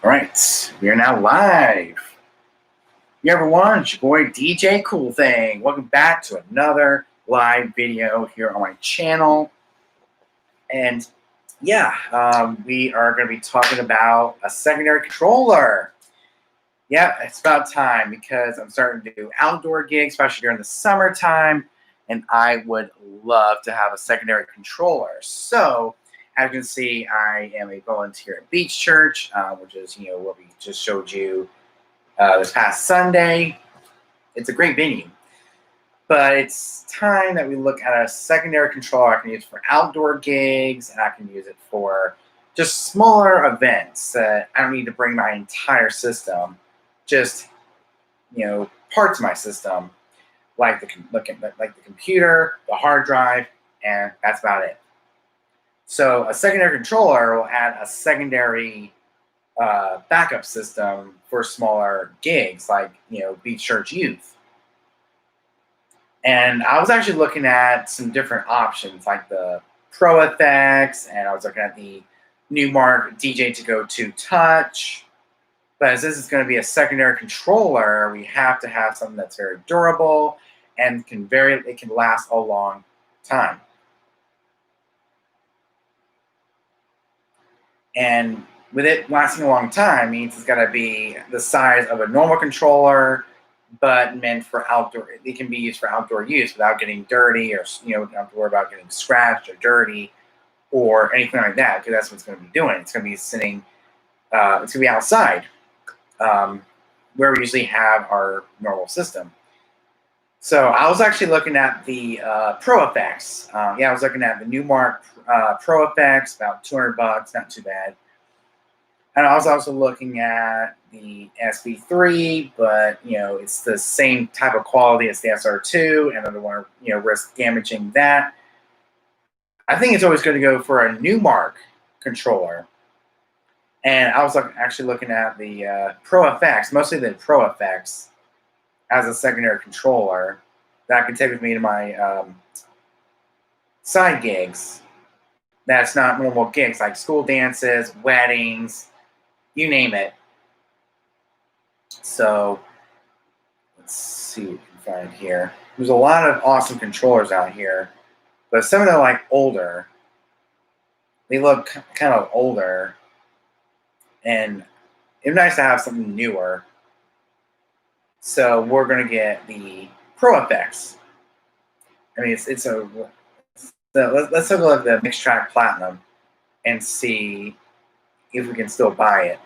All right, we are now live. You everyone, it's your boy DJ Cool Thing. Welcome back to another live video here on my channel. And yeah, we are going to be talking about a secondary controller. Yeah, it's about time because I'm starting to do outdoor gigs, especially during the summertime, and I would love to have a secondary controller. So, as you can see, I am a volunteer at Beach Church, which is, what we just showed you this past Sunday. It's a great venue. But it's time that we look at a secondary controller I can use for outdoor gigs, and I can use it for just smaller events that I don't need to bring my entire system, just, parts of my system, like the computer, the hard drive, and that's about it. So a secondary controller will add a secondary backup system for smaller gigs, like Beach Church Youth. And I was actually looking at some different options, like the Pro Effects, and I was looking at the Newmark DJ to Go 2 Touch. But as this is going to be a secondary controller, we have to have something that's very durable and it can last a long time. And with it lasting a long time means it's got to be the size of a normal controller, but meant for outdoor. It can be used for outdoor use without getting dirty, or don't have to worry about getting scratched or dirty or anything like that, because that's what it's going to be doing. It's going to be sitting. It's going to be outside, where we usually have our normal system. So I was actually looking at the Pro Effects. I was looking at the Newmark Pro Effects, about $200, not too bad. And I was also looking at the SB3, but it's the same type of quality as the SR2, and I don't want to risk damaging that. I think it's always going to go for a Newmark controller. And I was actually looking at the Pro Effects, mostly the Pro Effects, as a secondary controller that I can take with me to my side gigs. That's not normal gigs, like school dances, weddings, you name it. So let's see what we can find here. There's a lot of awesome controllers out here, but some of them are like older. They look kind of older, and it's nice to have something newer. So we're going to get the Pro Effects. I mean, let's take a look at the Mix Track Platinum and see if we can still buy it.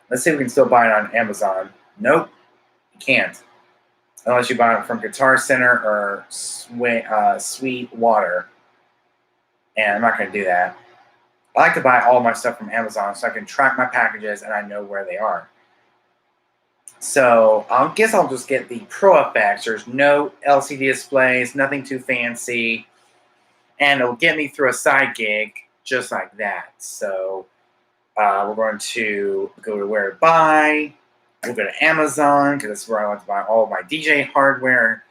Let's see if we can still buy it on Amazon. Nope, you can't. Unless you buy it from Guitar Center or Sweet Water. And I'm not going to do that. I like to buy all my stuff from Amazon so I can track my packages and I know where they are. So I guess I'll just get the Pro Effects. There's no LCD displays, nothing too fancy. And it'll get me through a side gig just like that. So we're going to go to where to buy. We'll go to Amazon because that's where I want to buy all of my DJ hardware.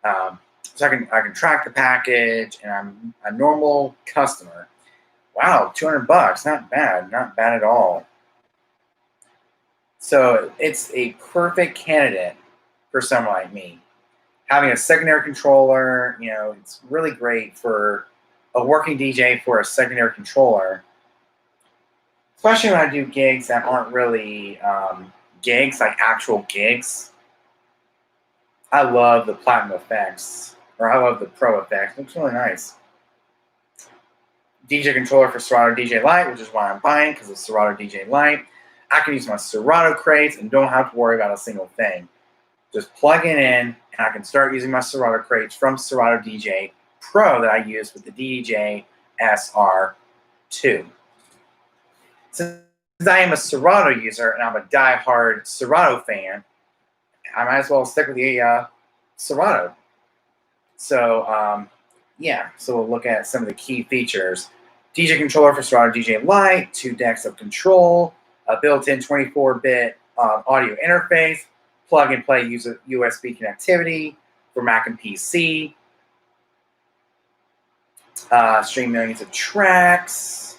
So I can track the package, and I'm a normal customer. Wow, $200, not bad at all. So it's a perfect candidate for someone like me. Having a secondary controller, it's really great for a working DJ for a secondary controller. Especially when I do gigs that aren't really gigs, like actual gigs. I love the Platinum Effects, or I love the Pro Effects. It looks really nice. DJ controller for Serato Dj Light, which is why I'm buying, because it's Serato Dj Light. I can use my Serato crates and don't have to worry about a single thing. Just plug it in, and I can start using my Serato crates from Serato DJ Pro that I use with the DJ SR2. Since I am a Serato user and I'm a die-hard Serato fan, I might as well stick with the Serato. So, so we'll look at some of the key features. DJ controller for Serato DJ Light, 2 decks of control, a built-in 24-bit audio interface, plug-and-play USB connectivity for Mac and PC, stream millions of tracks,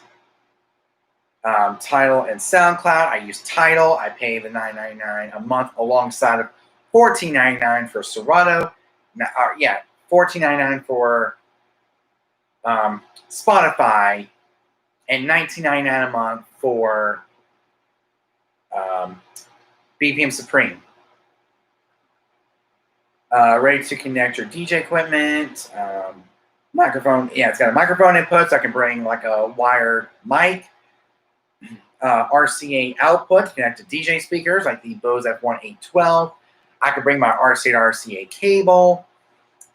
Tidal and SoundCloud. I use Tidal. I pay the $9.99 a month alongside of $14.99 for Serato. $14.99 for Spotify, and $19.99 a month for BPM Supreme. Ready to connect your DJ equipment. Microphone. Yeah, it's got a microphone input, so I can bring like a wired mic. RCA output, connect to DJ speakers like the Bose F1 I could bring my RCA to RCA cable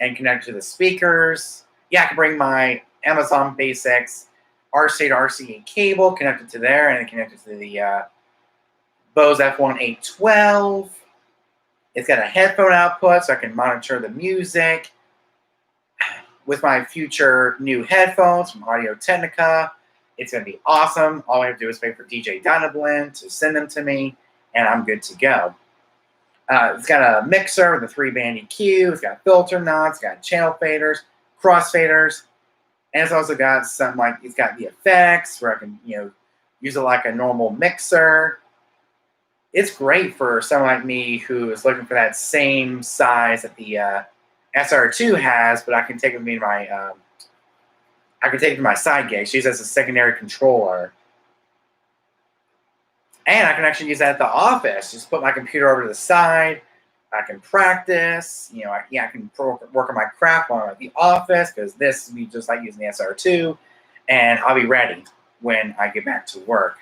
and connect to the speakers. Yeah, I could bring my Amazon Basics RCA to RCA cable, connected to there, and then connected to the Bose F1 It's got a headphone output, so I can monitor the music with my future new headphones from Audio Technica. It's going to be awesome. All I have to do is wait for DJ Dynablend to send them to me, and I'm good to go. It's got a mixer with a 3-band EQ. It's got filter knobs. It's got channel faders, crossfaders, and it's also got some it's got the effects where I can use it like a normal mixer. It's great for someone like me who is looking for that same size that the SR2 has, but I can take it with me to my I can take it to my side gig. Use it as a secondary controller. And I can actually use that at the office. Just put my computer over to the side. I can practice. I can work on my craft while I'm at the office, because this would be just like using the SR2. And I'll be ready when I get back to work.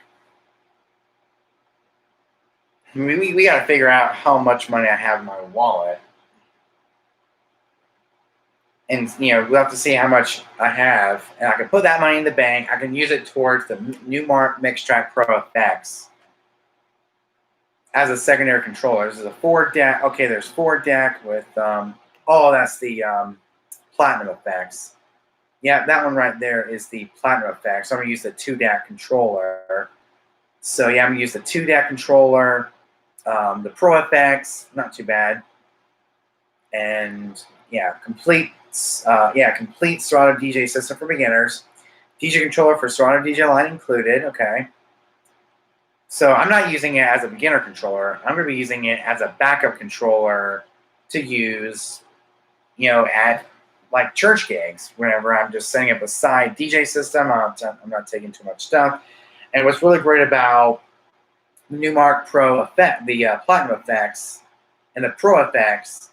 We got to figure out how much money I have in my wallet. And, we'll have to see how much I have. And I can put that money in the bank. I can use it towards the Newmark Mixtrack Pro effects as a secondary controller. This is a 4-deck. Okay, there's 4-deck with, that's the Platinum effects. Yeah, that one right there is the Platinum effects. So I'm going to use the 2-deck controller. So, yeah, I'm going to use the 2-deck controller, the Pro effects, not too bad. And, yeah, complete Serato DJ system for beginners. DJ controller for Serato DJ Light included. Okay. So I'm not using it as a beginner controller. I'm going to be using it as a backup controller to use, at like church gigs whenever I'm just setting up a side DJ system. I'm not taking too much stuff. And what's really great about the Newmark Pro effect, the Platinum effects and the Pro effects,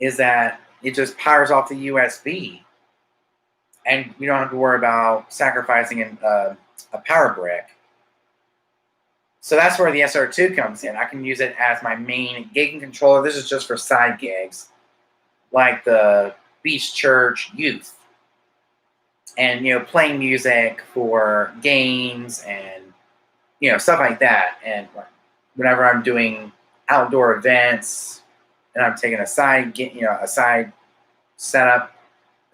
is that it just powers off the USB, and you don't have to worry about sacrificing a power brick. So that's where the SR2 comes in. I can use it as my main gigging controller. This is just for side gigs, like the Beach Church Youth, and playing music for games and stuff like that. And whenever I'm doing outdoor events, and I'm taking a side setup,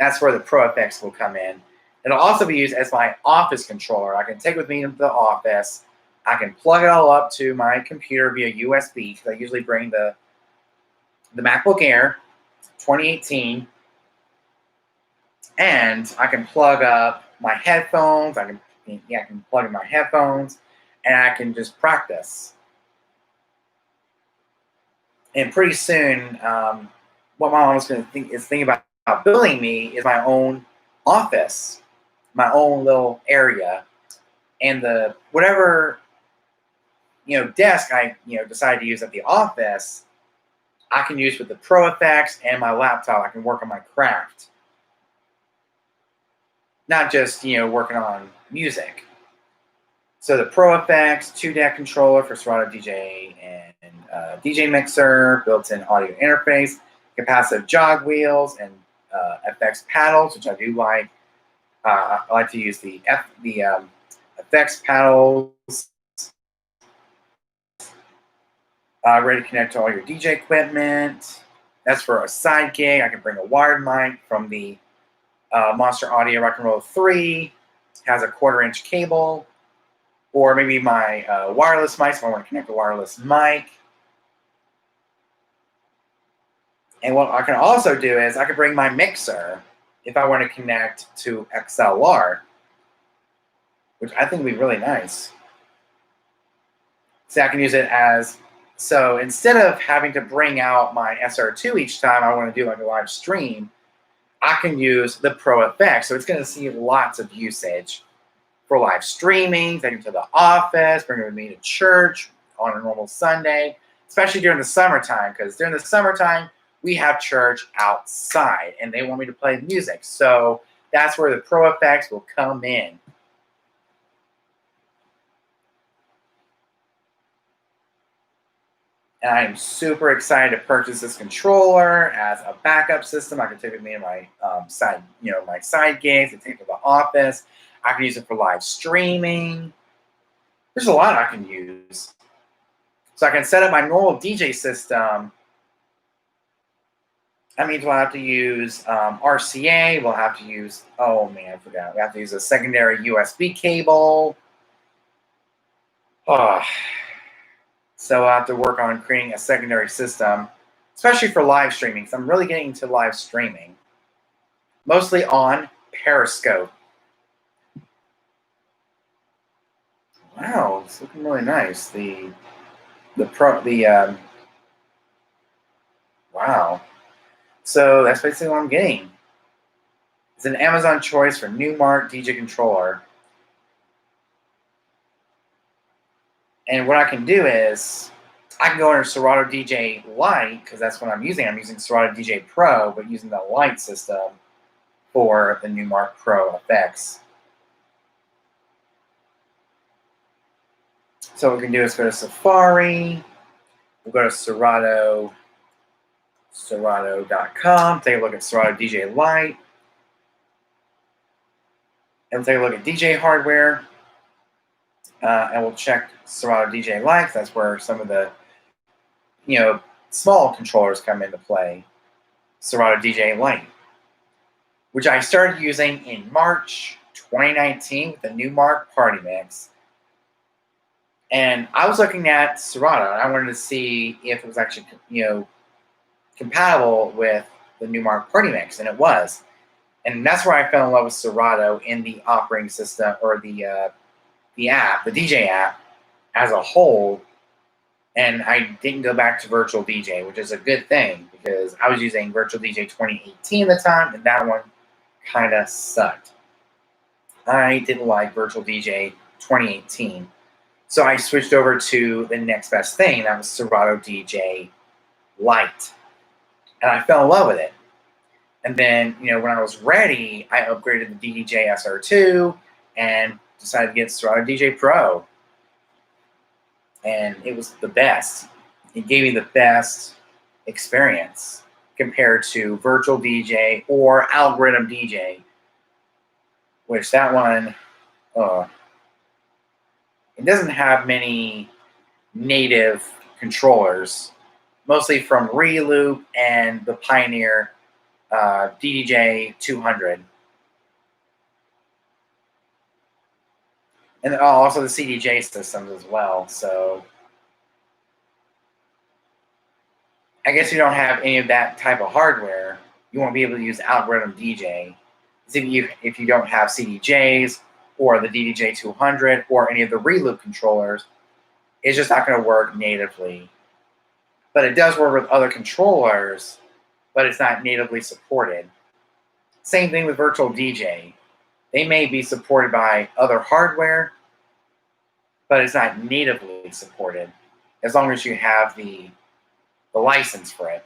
that's where the Pro effects will come in. It'll also be used as my office controller. I can take it with me into the office. I can plug it all up to my computer via USB, because I usually bring the MacBook Air 2018, and I can plug up my headphones. I can plug in my headphones, and I can just practice. And pretty soon, what my mom is going to think about building me is my own office, my own little area, and the whatever desk I decide to use at the office, I can use with the Pro effects and my laptop. I can work on my craft, not just working on music. So the Pro effects, 2-deck controller for Serato DJ and DJ mixer, built-in audio interface, capacitive jog wheels, and FX paddles, which I do like. I like to use the FX paddles. Ready to connect to all your DJ equipment. That's for a side gig. I can bring a wired mic from the Monster Audio Rock and Roll 3. Has a 1/4-inch cable. Or maybe my wireless mic, so I want to connect a wireless mic. And what I can also do is I can bring my mixer if I want to connect to XLR. which I think would be really nice. So I can use it as, so instead of having to bring out my SR2 each time I want to do like a live stream, I can use the Pro FX. So it's going to see lots of usage for live streaming, take it to the office, bring it with me to church on a normal Sunday, especially during the summertime, because during the summertime, we have church outside and they want me to play music. So that's where the Pro FX will come in. And I am super excited to purchase this controller as a backup system. I can take it with me in my side, my side gigs. I take it to the office. I can use it for live streaming. There's a lot I can use. So I can set up my normal DJ system. That means we'll have to use RCA. We'll have to use, oh man, I forgot. We have to use a secondary USB cable. Oh. So I'll have to work on creating a secondary system, especially for live streaming. So I'm really getting into live streaming, mostly on Periscope. Wow, it's looking really nice. Wow. So that's basically what I'm getting. It's an Amazon choice for Newmark DJ controller. And what I can do is, I can go under Serato DJ Light, because that's what I'm using. I'm using Serato DJ Pro, but using the Light system for the Newmark Pro effects. So what we can do is go to Safari. We'll go to Serato.com, take a look at Serato DJ Light. And we'll take a look at DJ hardware. And we'll check Serato DJ Light. That's where some of the small controllers come into play. Serato DJ Light, which I started using in March 2019 with the Newmark Party Mix. And I was looking at Serato, and I wanted to see if it was actually, compatible with the Newmark Party Mix, and it was. And that's where I fell in love with Serato in the operating system, or the app, the DJ app as a whole. And I didn't go back to Virtual DJ, which is a good thing, because I was using Virtual DJ 2018 at the time, and that one kind of sucked. I didn't like Virtual DJ 2018. So I switched over to the next best thing, and that was Serato DJ Light. And I fell in love with it. And then, when I was ready, I upgraded the DJ SR2 and decided to get Serato DJ Pro. And it was the best. It gave me the best experience compared to Virtual DJ or Algorithm DJ, which that one, it doesn't have many native controllers, mostly from Reloop and the Pioneer DDJ 200. And also the CDJ systems as well. So I guess you don't have any of that type of hardware, you won't be able to use Algorithm DJ. If you don't have CDJs or the DDJ 200 or any of the Reloop controllers, it's just not going to work natively. But it does work with other controllers, but it's not natively supported. Same thing with Virtual DJ. They may be supported by other hardware, but it's not natively supported as long as you have the license for it.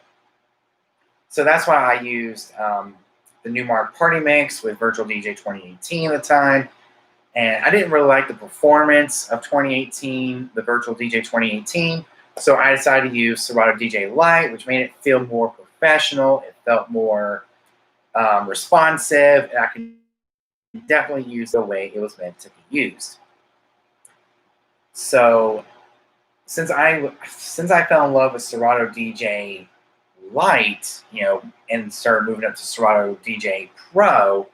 So that's why I used the Newmark Party Mix with Virtual DJ 2018 at the time. And I didn't really like the performance of 2018, the Virtual DJ 2018. So I decided to use Serato DJ Light, which made it feel more professional. It felt more responsive, and I can definitely use the way it was meant to be used. So since I fell in love with Serato DJ Light, and started moving up to Serato DJ Pro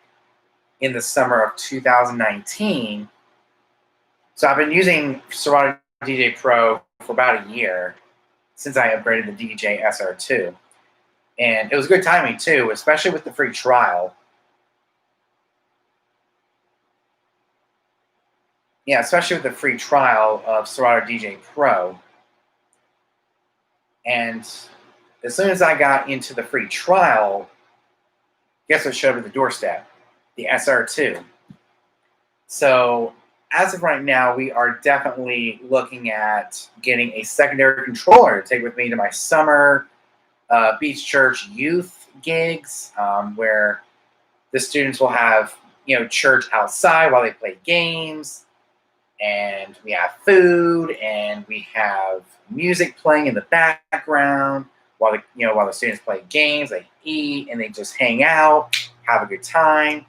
in the summer of 2019, so I've been using Serato DJ Pro for about a year since I upgraded the DJ SR2. And it was good timing too, especially with the free trial. Yeah, especially with the free trial of Serato DJ Pro. And as soon as I got into the free trial, guess what showed up at the doorstep? The SR2. So as of right now, we are definitely looking at getting a secondary controller to take with me to my summer Beach Church youth gigs, where the students will have church outside while they play games, and we have food, and we have music playing in the background while the students play games. They eat and they just hang out, have a good time,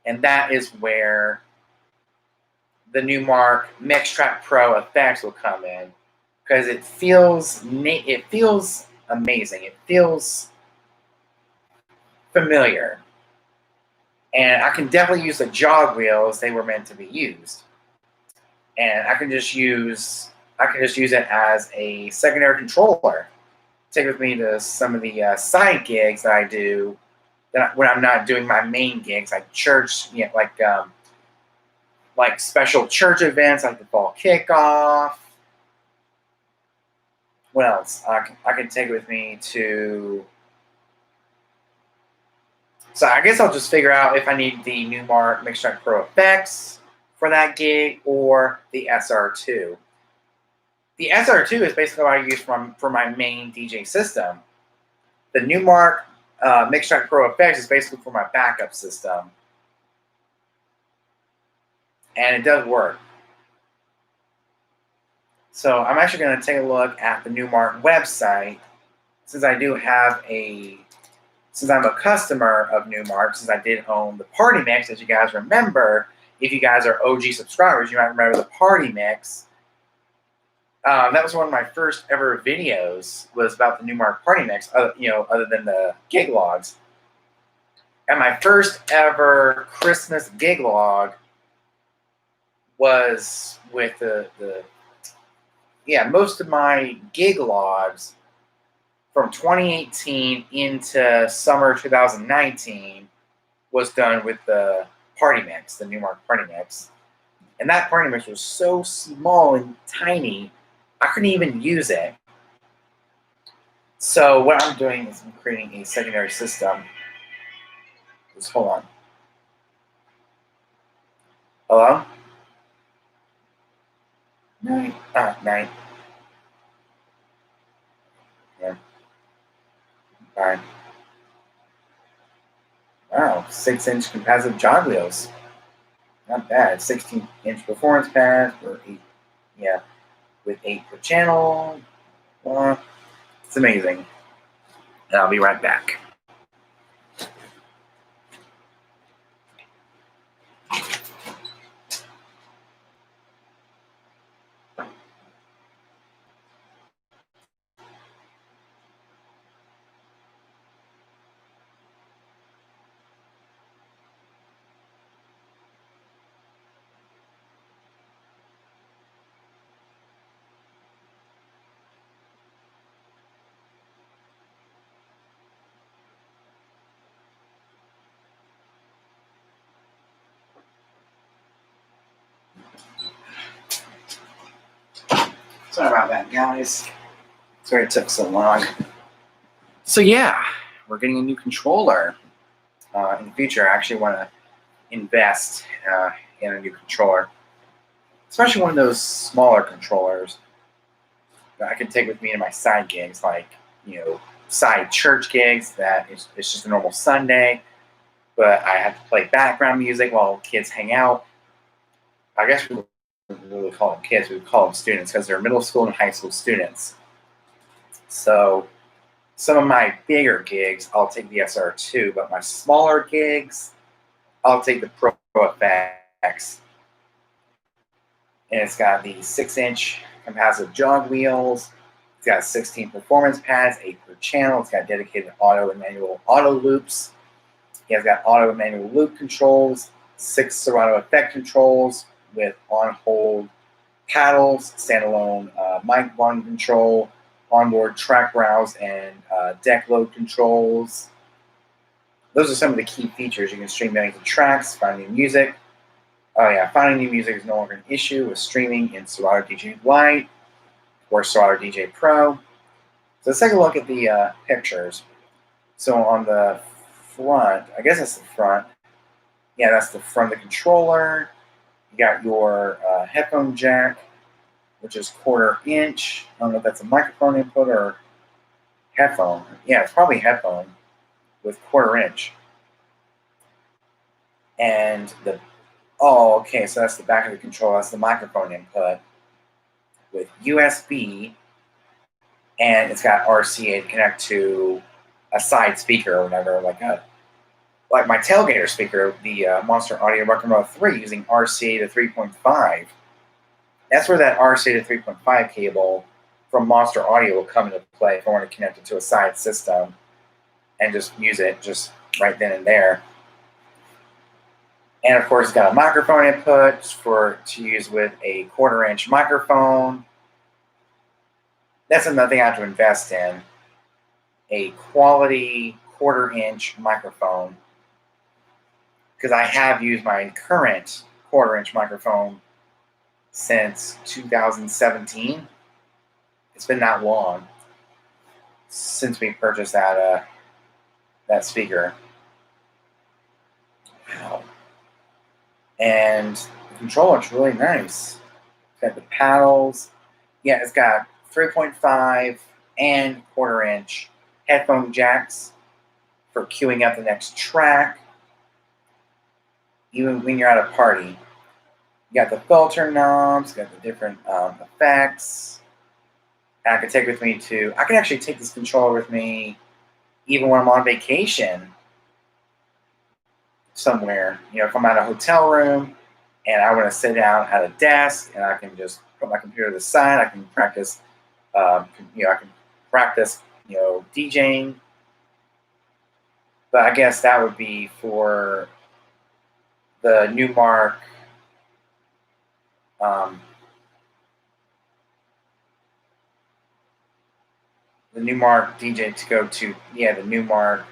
and that is where the Newmark Mixtrack Pro effects will come in, because it feels amazing. It feels familiar, and I can definitely use the jog wheels they were meant to be used, and I can just use it as a secondary controller. Take with me to some of the side gigs that I do when I'm not doing my main gigs, like church, like special church events, like the fall kickoff. What else? I can take it with me to. So I guess I'll just figure out if I need the Newmark Mixtrack Pro effects for that gig or the SR2. The SR2 is basically what I use for my main DJ system. The Newmark Mixtrack Pro effects is basically for my backup system, and it does work. So I'm actually going to take a look at the Newmark website, since I'm a customer of Newmark, since I did own the Party Mix. As you guys remember, if you guys are OG subscribers, you might remember the Party Mix. That was one of my first ever videos, was about the Newmark Party Mix, other than the gig logs. And my first ever Christmas gig log was with most of my gig logs from 2018 into summer 2019 was done with the Party Mix, the Newmark Party Mix. And that Party Mix was so small and tiny, I couldn't even use it. So what I'm doing is I'm creating a secondary system. Just hold on. Hello? Night. Night. Yeah. All right. Wow, 6-inch capacitive jog wheels. Not bad. 16-inch performance pads for 8. Yeah, with 8 per channel. It's amazing. And I'll be right back. Sorry about that, guys. Sorry it took so long. So yeah, we're getting a new controller. In the future, I actually want to invest in a new controller, especially one of those smaller controllers that I can take with me to my side gigs, like side church gigs that it's just a normal Sunday, but I have to play background music while kids hang out. I guess we wouldn't really call them kids, we would call them students, because they're middle school and high school students. So some of my bigger gigs, I'll take the SR2, but my smaller gigs, I'll take the Pro FX. And it's got the 6-inch capacitive jog wheels. It's got 16 performance pads, 8 per channel. It's got dedicated auto and manual auto loops. It's got auto and manual loop controls, 6 Serato effect controls with on-hold paddles, standalone mic volume control, onboard track browse, and deck load controls. Those are some of the key features. You can stream millions of tracks, find new music, Oh yeah, finding new music is no longer an issue with streaming in Serato DJ Light or Serato DJ Pro. So let's take a look at the pictures. So on the front, I guess that's the front. Yeah, that's the front of the controller. You got your headphone jack, which is 1/4 inch. I don't know if that's a microphone input or headphone. Yeah, it's probably headphone with 1/4 inch. And okay, so that's the back of the controller. That's the microphone input with USB, and it's got RCA to connect to a side speaker or whatever, like my tailgater speaker, the Monster Audio Record 3 using RCA to 3.5. That's where that RCA to 3.5 cable from Monster Audio will come into play if I want to connect it to a side system and just use it just right then and there. And of course, it's got a microphone input to use with a 1/4 inch microphone. That's another thing I have to invest in, a quality 1/4 inch microphone, because I have used my current 1/4 inch microphone since 2017. It's been that long since we purchased that speaker. Wow. And the controller is really nice. It's got the paddles. Yeah, it's got 3.5 and 1/4 inch headphone jacks for queuing up the next track. Even when you're at a party, you got the filter knobs, got the different effects. And I can take with me I can actually take this controller with me even when I'm on vacation somewhere. You know, if I'm at a hotel room and I want to sit down at a desk and I can just put my computer to the side, I can practice, I can practice, DJing. But I guess that would be for the Newmark DJ to go to, the Newmark,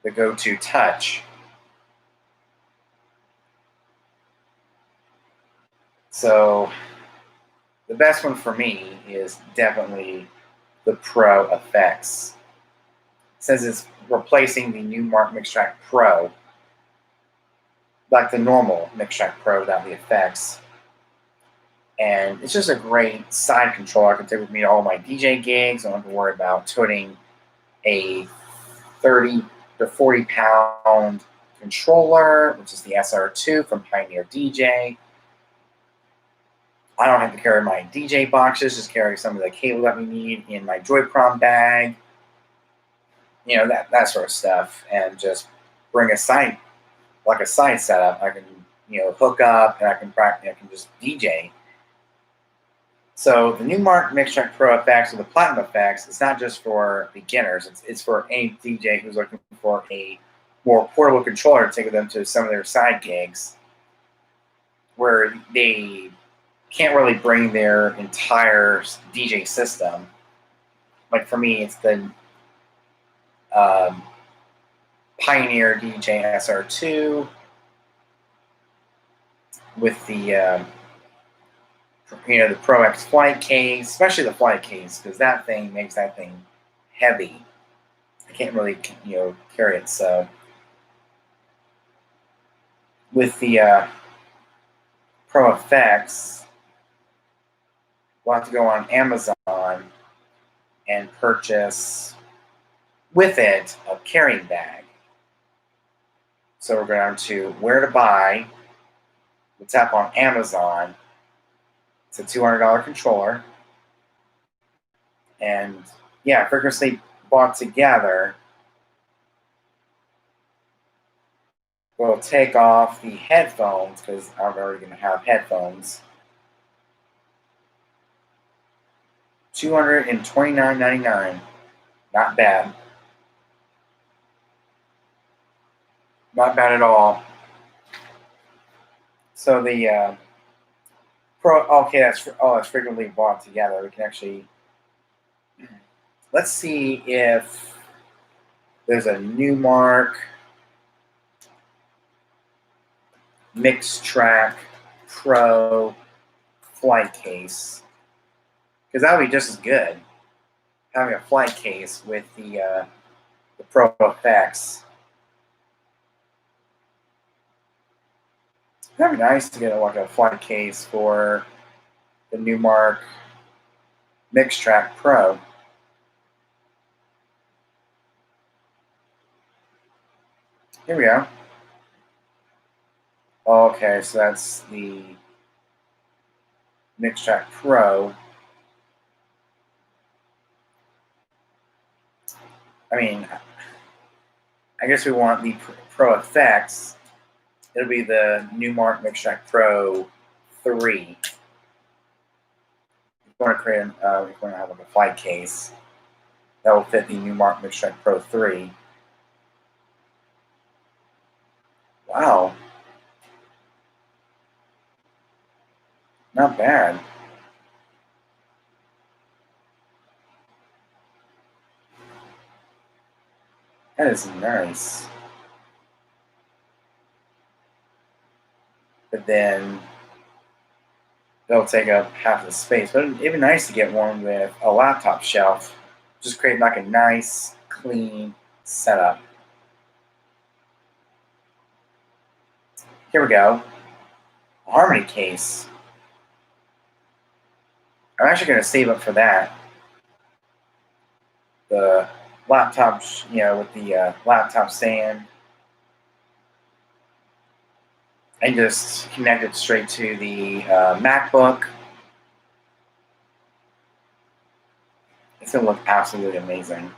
the go-to touch. So the best one for me is definitely the Pro Effects. It says it's replacing the Newmark MixTrack Pro, like the normal MixTrack Pro without the effects. And it's just a great side controller I can take with me to all my DJ gigs. I don't have to worry about toting a 30 to 40 pound controller, which is the SR2 from Pioneer DJ. I don't have to carry my DJ boxes, just carry some of the cable that we need in my Joy-Con bag. That sort of stuff. And just bring a side setup. I can, hook up and I can just DJ. So the Newmark MixTrack Pro Effects or the Platinum Effects, it's not just for beginners. It's for any DJ who's looking for a more portable controller to take with them to some of their side gigs where they can't really bring their entire DJ system. Like for me, it's the Pioneer DJ SR2 with the the Pro X flight case, especially the flight case, because that thing makes that thing heavy. I can't really carry it. So with the Pro Effects, we'll have to go on Amazon and purchase with it a carrying bag. So we're going to where to buy. We'll tap on Amazon. It's a $200 controller. And yeah, frequently bought together. We'll take off the headphones because I'm already going to have headphones. $229.99. Not bad. Not bad at all. So the that's frequently bought together. We can actually, let's see if there's a Newmark Mix Track Pro flight case, because that would be just as good, having a flight case with the Pro effects. That'd be nice to get like a flight case for the Newmark Mix Track Pro. Here we go. Okay, so that's the Mix Track Pro. I mean, I guess we want the Pro effects. It'll be the Newmark Mix Track Pro 3. We're going to create, we're going to have like a flight case that will fit the Newmark Mix Track Pro 3. Wow. Not bad. That is nice. But then they'll take up half the space. But it'd be nice to get one with a laptop shelf. Just create like a nice, clean setup. Here we go. A Harmony case. I'm actually going to save up for that. The laptop, with the laptop stand. And just connect it straight to the MacBook. It's going to look absolutely amazing.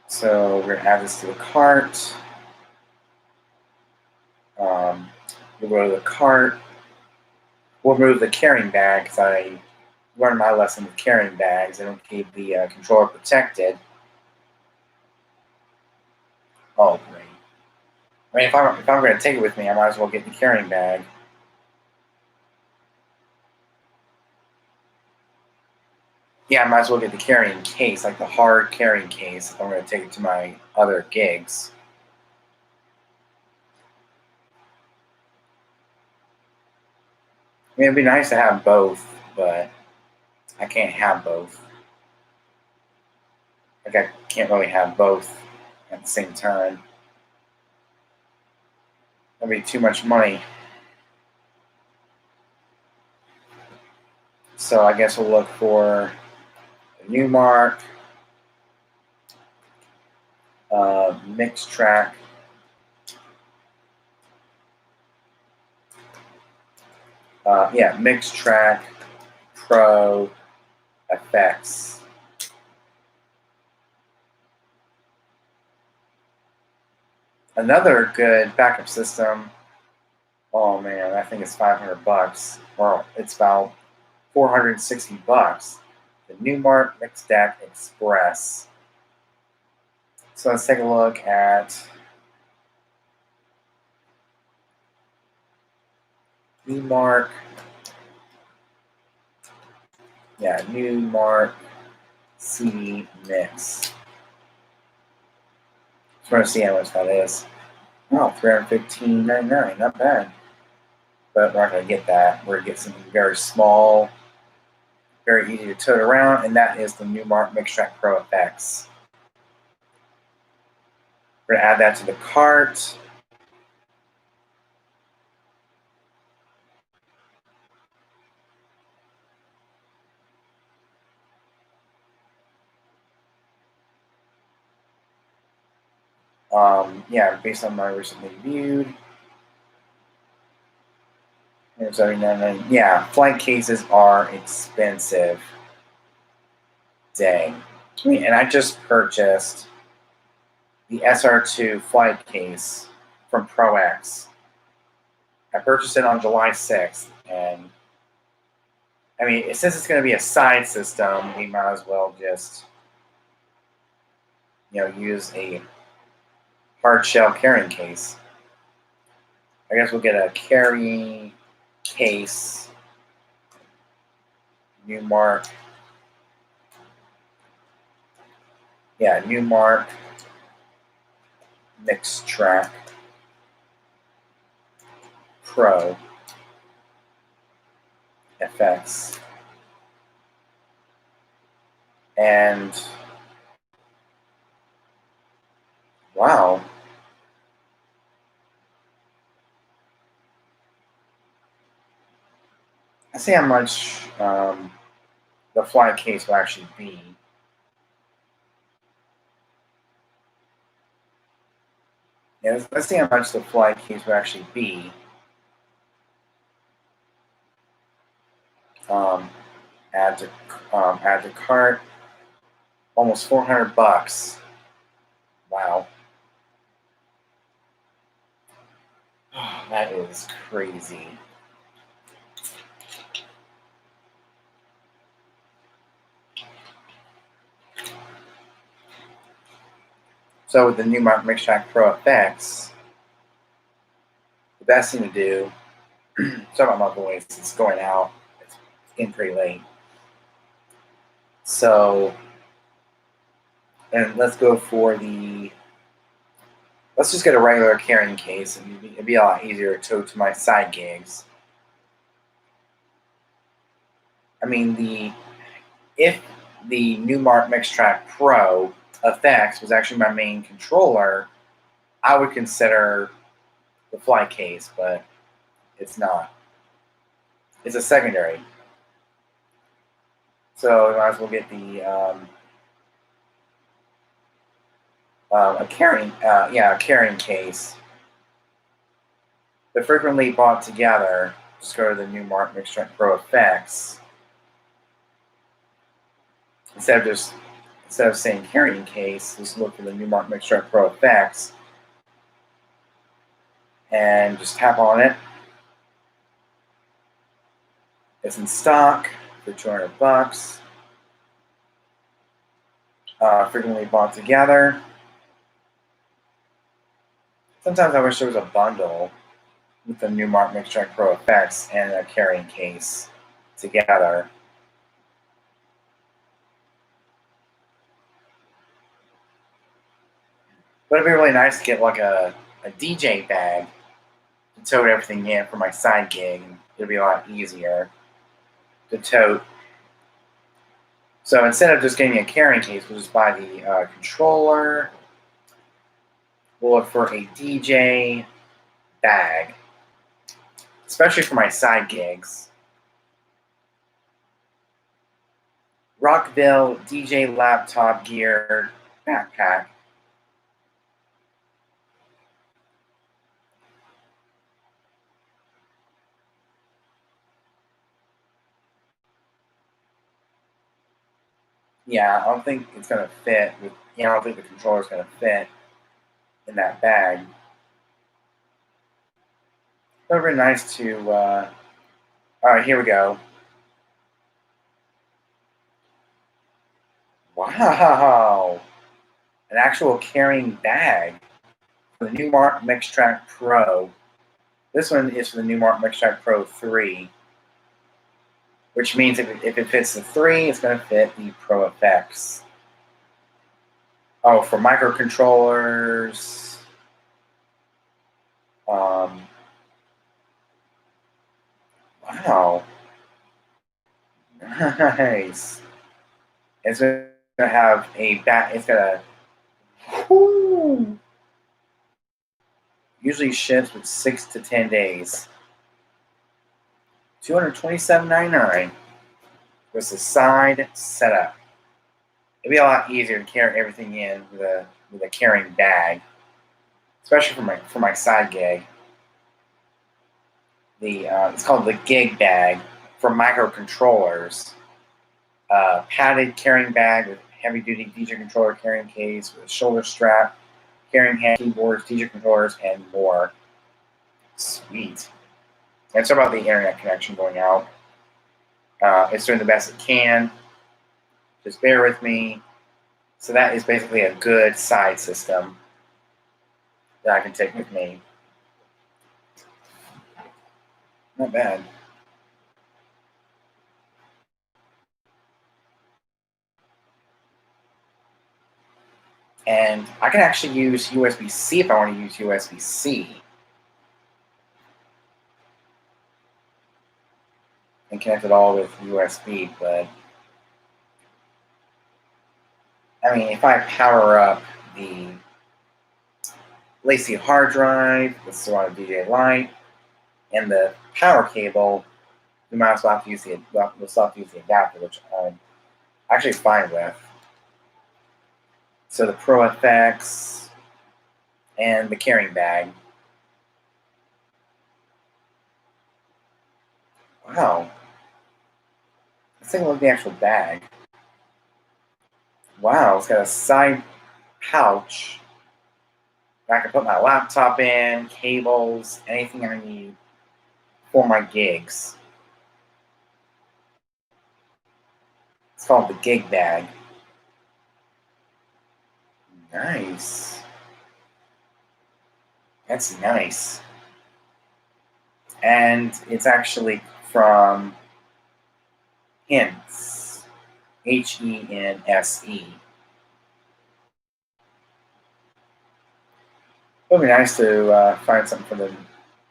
So we're going to add this to the cart. We'll go to the cart. We'll remove the carrying bag because I learned my lesson with carrying bags. I don't keep the controller protected. Oh, great. I mean, if I'm going to take it with me, I might as well get the carrying bag. Yeah, I might as well get the carrying case, like the hard carrying case, if I'm going to take it to my other gigs. I mean, it'd be nice to have both, but I can't have both. Like, I can't really have both at the same time. That'd be too much money. So I guess we'll look for the Newmark Mix Track Mix Track Pro effects. Another good backup system. Oh man, I think it's $500. Well, it's about $460. The Newmark Mix Deck Express. So let's take a look at Newmark. Yeah, Newmark CD Mix. Just want to see how much that is. Oh, $315.99, not bad. But we're not going to get that. We're going to get something very small, very easy to tote around, and that is the Newmark Mix Track Pro effects. We're going to add that to the cart. Based on my recently viewed. Yeah, flight cases are expensive. Dang. And I just purchased the SR2 flight case from ProX. I purchased it on July 6th, and I mean, since it's going to be a side system, we might as well just, use a hard shell carrying case. I guess we'll get a carrying case, Newmark. Yeah, Newmark Mix Track Pro effects. And wow. Let's see how much the fly case will actually be. Yeah, let's see how much the fly case will actually be. Add to cart. Almost $400. Wow. Oh, that is crazy. So with the new Mix Track Pro effects, the best thing to do, sorry about my voice, it's going out. It's getting pretty late. So, and let's go for let's just get a regular carrying case, and it'd be a lot easier to tow to my side gigs. I mean, if the Newmark Mix Track Pro effects was actually my main controller, I would consider the fly case, but it's not. It's a secondary. So I might as well get the a carrying case. They're frequently bought together. Just go to the Newmark Mix Track Pro effects. Instead of saying carrying case, just look for the Newmark Mix Track Pro effects and just tap on it. It's in stock for $200. Frequently bought together. Sometimes I wish there was a bundle with the Newmark Mix Track Pro effects and a carrying case together. But it'd be really nice to get like a DJ bag to tote everything in for my side gig. It'd be a lot easier to tote. So instead of just getting a carrying case, we'll just buy the controller. We'll look for a DJ bag, especially for my side gigs. Rockville DJ laptop gear backpack. Yeah, I don't think it's gonna fit. I don't think the controller's gonna fit in that bag. It would be nice to. All right, here we go. Wow, an actual carrying bag for the Newmark Mix Track Pro. This one is for the Newmark Mix Track Pro 3, which means if it fits the 3, it's going to fit the Pro effects. Oh, for microcontrollers. Wow. Nice. It's going to have a back. It's got a. Usually ships with 6 to 10 days. $227.99 was the side setup. It'd be a lot easier to carry everything in with a carrying bag, especially for my side gig. It's called the gig bag for microcontrollers. Padded carrying bag with heavy duty DJ controller carrying case with a shoulder strap, carrying hand keyboards, DJ controllers, and more. Sweet. And sorry about the internet connection going out. It's doing the best it can. Just bear with me. So that is basically a good side system that I can take with me. Not bad. And I can actually use USB-C if I want to use USB-C. And connect it all with USB, but I mean, if I power up the Lacy hard drive, the Serato Dj Light, and the power cable, we might as well have to use we'll still have to use the adapter, which I'm actually fine with. So the Pro FX and the carrying bag. Wow. Let's take a look at the actual bag. Wow, it's got a side pouch. I can put my laptop in, cables, anything I need for my gigs. It's called the gig bag. Nice. That's nice. And it's actually from Hense. Hense. It would be nice to find something for the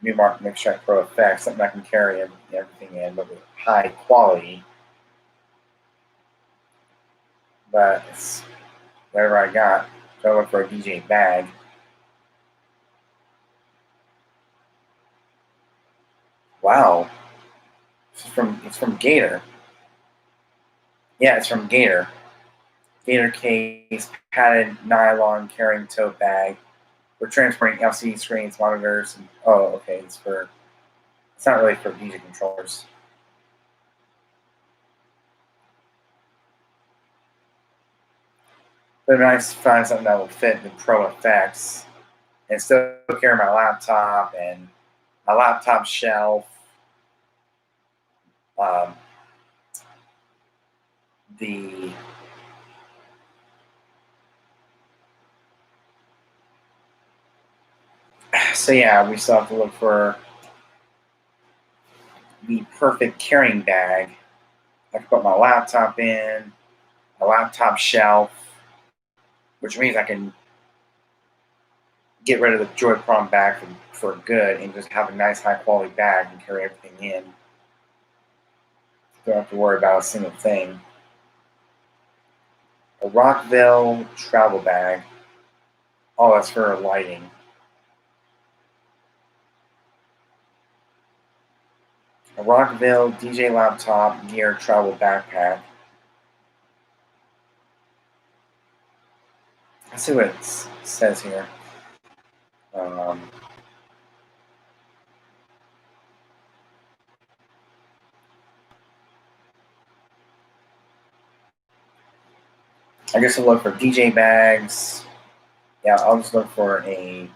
Newmark Mixtrack Pro Effects, something I can carry everything in, but with high quality. But it's whatever I got. So I look for a DJ bag. Wow. It's from Gator. Yeah, it's from Gator. Gator case, padded nylon carrying tote bag. We're transporting LCD screens, monitors, and okay, it's not really for DJ controllers. But it'd be nice to find something that will fit the Pro effects and still carry my laptop and my laptop shelf. The So yeah, we still have to look for the perfect carrying bag. I can put my laptop in, a laptop shelf, which means I can get rid of the Joy Prom bag for good and just have a nice high quality bag and carry everything in. Don't have to worry about a single thing. A Rockville travel bag. Oh, that's for lighting. A Rockville DJ laptop gear travel backpack. Let's see what it says here. I guess I'll look for DJ bags. Yeah, I'll just look for a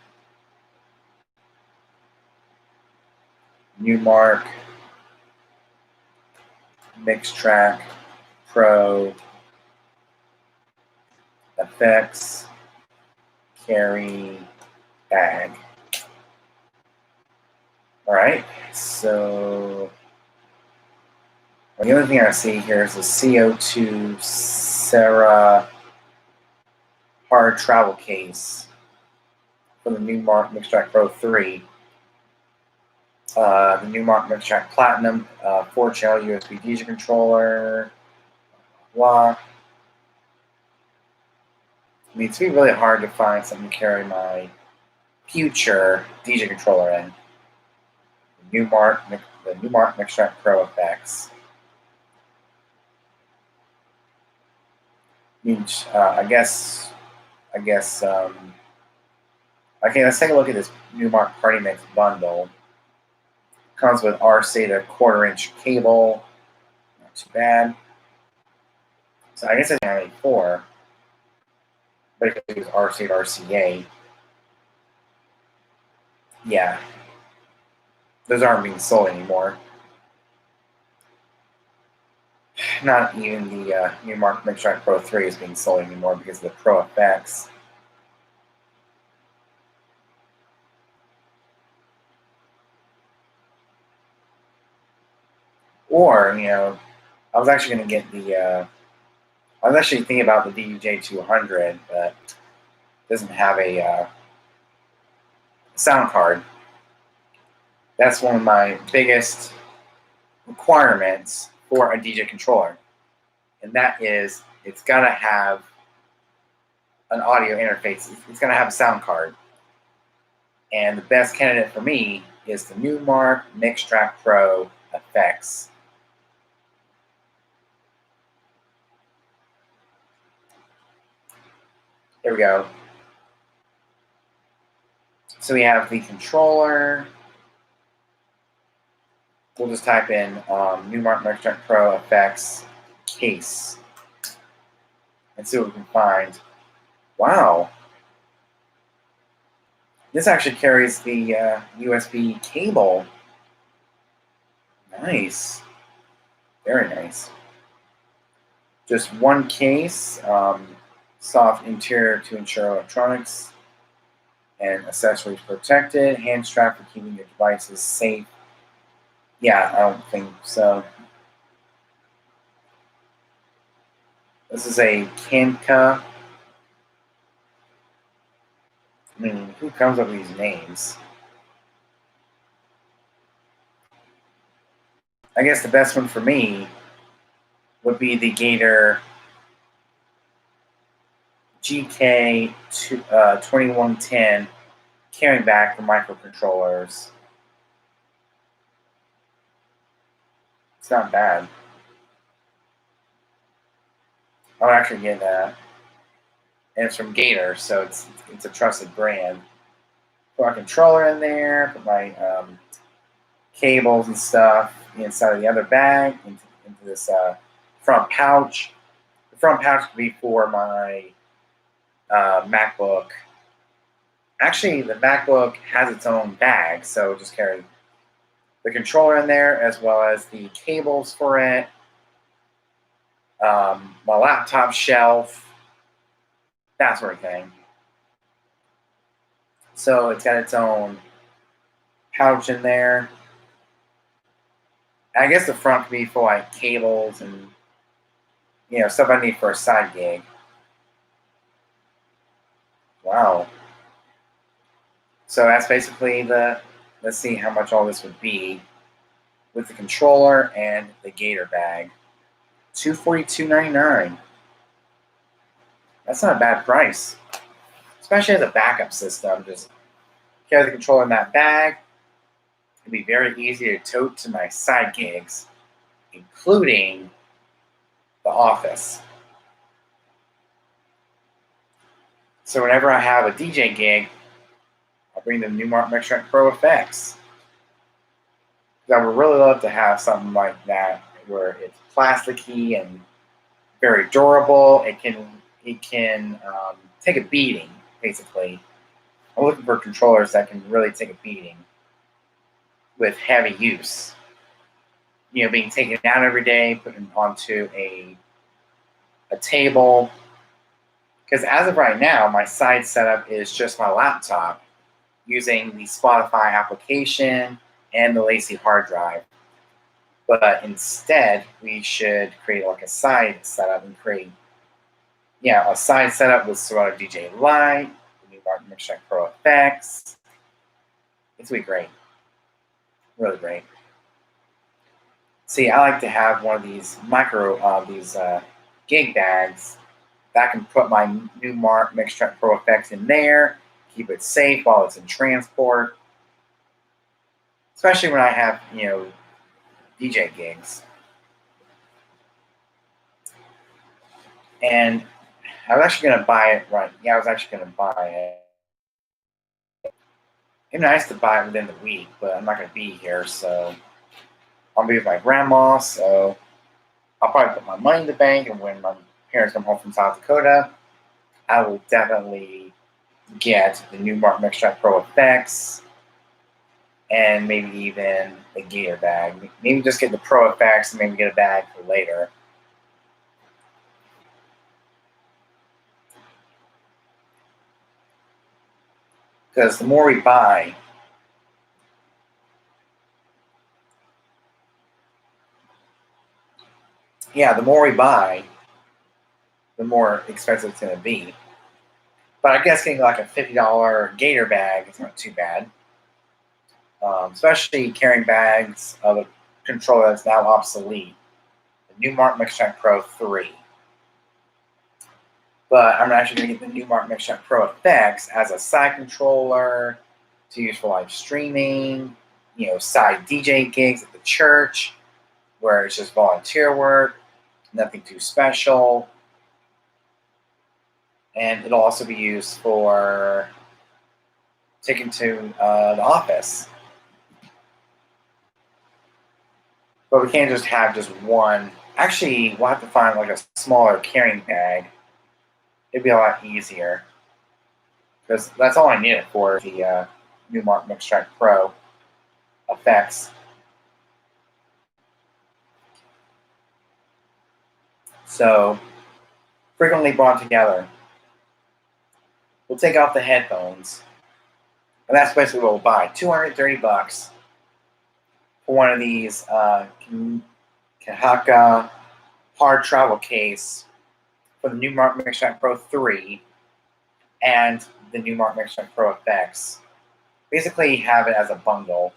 Newmark Mixtrack Pro Effects Carry Bag. All right, so the only thing I see here is the CO2 Sera hard travel case for the Newmark Mixtrack Pro 3. The Newmark Mixtrack Platinum 4-channel USB DJ controller. Blah. I mean, it's be really hard to find something to carry my future DJ controller in. The Newmark Mixtrack Pro effects. I guess. Okay, let's take a look at this Newmark Party Mix bundle. Comes with R-SATA 1/4-inch cable. Not too bad. So I guess it's 94. But if it was R-SATA RCA. Yeah. Those aren't being sold anymore. Not even the Newmark Mixtrack Pro 3 is being sold anymore because of the Pro effects. Or, I was actually going to get I was actually thinking about the DJ 200, but doesn't have a sound card. That's one of my biggest requirements for a DJ controller, and that is it's got to have an audio interface. It's got to have a sound card. And the best candidate for me is the Newmark Mixtrack Pro effects. There we go. So we have the controller. We'll just type in Newmark Mixtrack Pro effects case and see what we can find. Wow. This actually carries the USB cable. Nice. Very nice. Just one case. Soft interior to ensure electronics and accessories protected. Hand strap for keeping your devices safe. Yeah, I don't think so. This is a Kanka. I mean, who comes up with these names? I guess the best one for me would be the Gator GK 2110 carrying back for microcontrollers. It's not bad. I'll actually get that. And it's from Gator, so it's a trusted brand. Put my controller in there, put my cables and stuff inside of the other bag, into this front pouch. The front pouch could be for my MacBook. Actually, the MacBook has its own bag, so just carry the controller in there as well as the cables for it, my laptop shelf, that sort of thing. So it's got its own pouch in there. I guess the front could be for like cables and stuff I need for a side gig. Wow. So that's basically let's see how much all this would be with the controller and the Gator bag. $242.99. That's not a bad price, especially as a backup system. Just carry the controller in that bag. It'd be very easy to tote to my side gigs, including the office. So whenever I have a DJ gig, I'll bring the Newmark Mixtrack Pro effects. I would really love to have something like that where it's plasticky and very durable. It can take a beating, basically. I'm looking for controllers that can really take a beating with heavy use. Being taken out every day, put it onto a table. Because as of right now, my side setup is just my laptop using the Spotify application and the Lacy hard drive. But instead, we should create like a side setup and create a side setup with Serato Dj Light, the Newmark Mixtrack Pro effects. It's going to be great. Really great. See, I like to have one of these gig bags that I can put my Newmark Mixtrack Pro effects in there, keep it safe while it's in transport, especially when I have, DJ gigs. And I was actually going to buy it I was actually going to buy it. It'd be nice to buy it within the week, but I'm not going to be here, so I'll be with my grandma, so I'll probably put my money in the bank, and when my parents come home from South Dakota, I will definitely get the Newmark Mixtrack Pro effects and maybe even the Gator bag. Maybe just get the Pro effects and maybe get a bag for later. Because the more we buy, the more expensive it's going to be. But I guess getting like a $50 gator bag is not too bad. Especially carrying bags of a controller that's now obsolete. The Newmark MixTrack Pro 3. But I'm actually going to get the Newmark MixTrack Pro Effects as a side controller to use for live streaming, side DJ gigs at the church, where it's just volunteer work, nothing too special. And it'll also be used for taking to the office. But we can't just have just one. Actually, we'll have to find like a smaller carrying bag. It'd be a lot easier. Because that's all I need it for, the Newmark MixTrack Pro effects. So, frequently brought together. We'll take off the headphones. And that's basically what we'll buy. $230 for one of these Kahaka hard travel case for the Newmark MixTrack Pro 3 and the Newmark MixTrack Pro Effects. Basically have it as a bundle.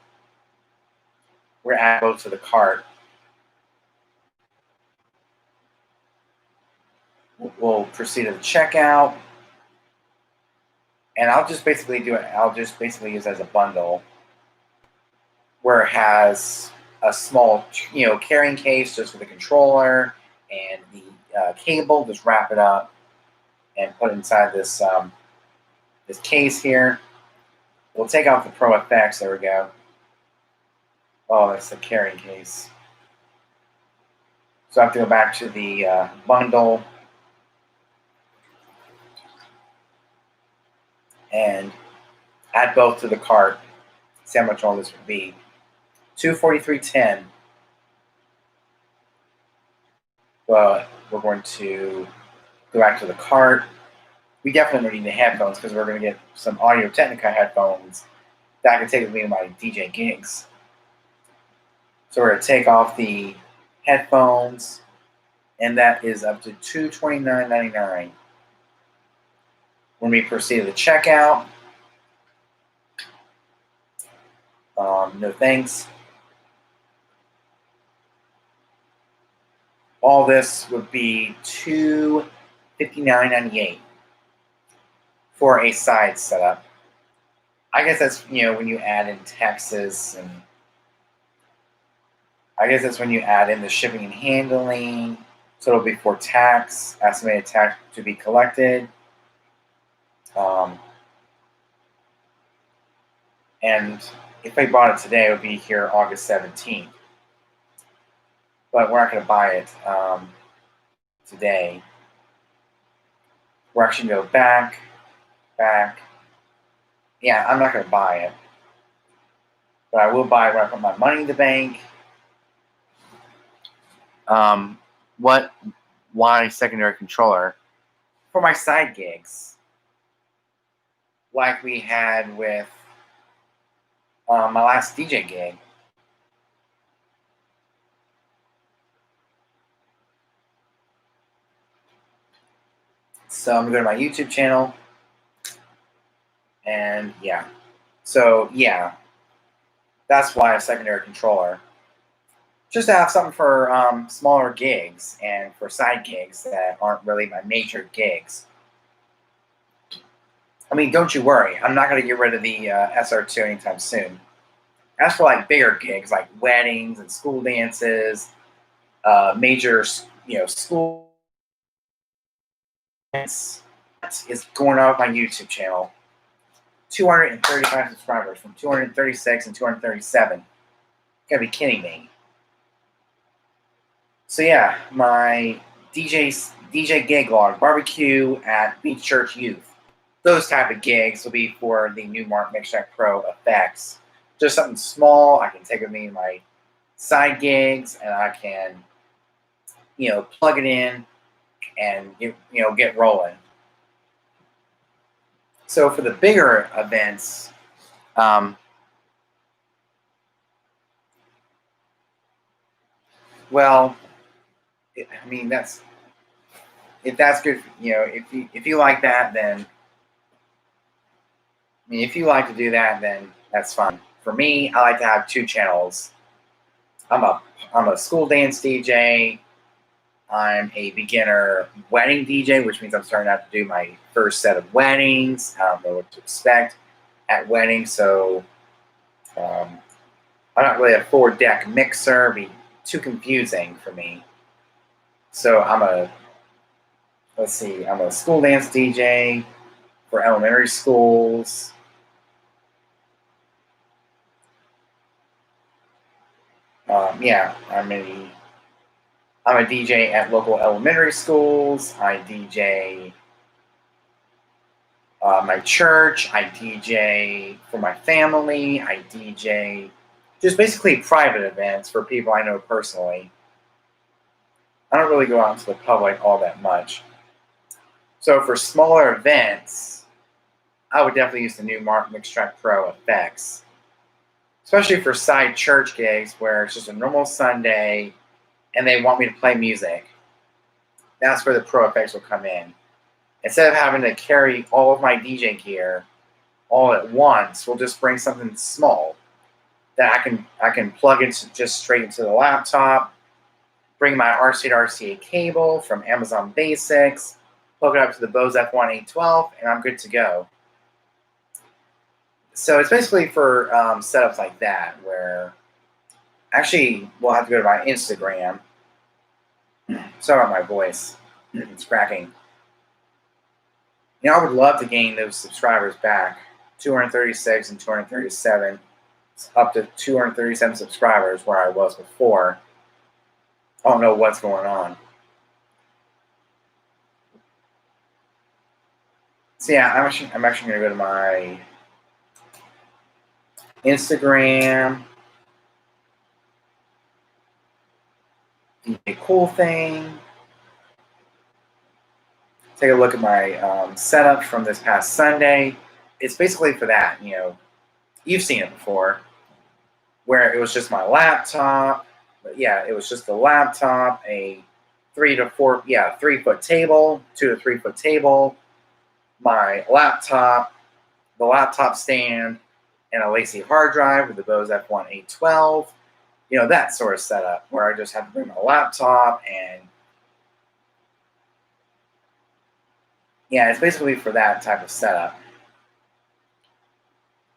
We're going to add both to the cart. We'll proceed to the checkout. And I'll just basically use it as a bundle where it has a small, carrying case just for the controller and the cable. Just wrap it up and put it inside this this case here. We'll take off the Pro Effects. There we go. Oh, that's the carrying case. So I have to go back to the bundle and add both to the cart. See how much all this would be. $243.10. But we're going to go back to the cart. We definitely need the headphones because we're going to get some Audio Technica headphones that I can take with me to my DJ gigs. So we're going to take off the headphones, and that is up to $229.99. When we proceed to the checkout, no thanks. All this would be $259.98 for a side setup. I guess that's when you add in taxes, and I guess that's when you add in the shipping and handling. So it'll be for tax, estimated tax to be collected. And if I bought it today, it would be here August 17th. But we're not going to buy it today. We're actually going to go back. Yeah, I'm not going to buy it. But I will buy it when I put my money in the bank. Why secondary controller? For my side gigs. Like we had with my last DJ gig. So I'm going to go to my YouTube channel. And yeah. So yeah. That's why a secondary controller. Just to have something for smaller gigs and for side gigs that aren't really my major gigs. I mean, don't you worry. I'm not going to get rid of the SR2 anytime soon. As for like bigger gigs, like weddings and school dances, major, school events, is going on with my YouTube channel. 235 subscribers from 236 and 237. You gotta be kidding me. So yeah, my DJ gig log, barbecue at Beach Church Youth. Those type of gigs will be for the Newmark MixTrack Pro Effects. Just something small I can take with me in my side gigs, and I can, plug it in and get rolling. So for the bigger events, well, I mean if that's good, if you like that, then mean, if you like to do that, then that's fun. For me, I like to have 2 channels. I'm a school dance DJ. I'm a beginner wedding DJ, which means I'm starting out to do my first set of weddings. I don't know what to expect at weddings, so I'm not really a 4-deck mixer. It'd be too confusing for me. So I'm a school dance DJ for elementary schools. Yeah, I'm a DJ at local elementary schools. I DJ my church. I DJ for my family. I DJ just basically private events for people I know personally. I don't really go out into the public all that much. So for smaller events, I would definitely use the new Mark Mixtrack Pro effects, especially for side church gigs where it's just a normal Sunday and they want me to play music. That's where the Pro effects will come in. Instead of having to carry all of my DJ gear all at once, we'll just bring something small that I can plug into just straight into the laptop, bring my RC to RCA cable from Amazon Basics, plug it up to the Bose F1 and I'm good to go. So it's basically for setups like that, where actually we'll have to go to my Instagram. Sorry about my voice, it's cracking. You know, I would love to gain those subscribers back, 236 and 237, up to 237 subscribers where I was before. I don't know what's going on. So yeah, I'm actually going to go to my Instagram, DJ Cool Thing. Take a look at my setup from this past Sunday. It's basically for that, you know, you've seen it before, where it was just my laptop. But yeah, it was just the laptop, a 3 foot table, 2 to 3 foot table, my laptop, the laptop stand, and a Lacy hard drive with the Bose F1 812. You know, that sort of setup where I just have to bring my laptop and yeah, it's basically for that type of setup.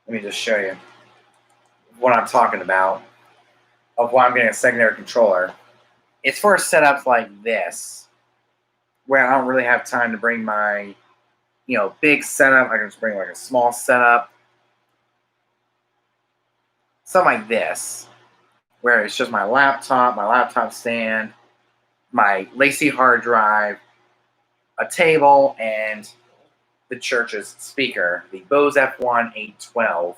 Let me just show you what I'm talking about of why I'm getting a secondary controller. It's for setups like this, where I don't really have time to bring my, you know, big setup. I can just bring like a small setup. Something like this, where it's just my laptop stand, my Lacy hard drive, a table, and the church's speaker, the Bose F1 812.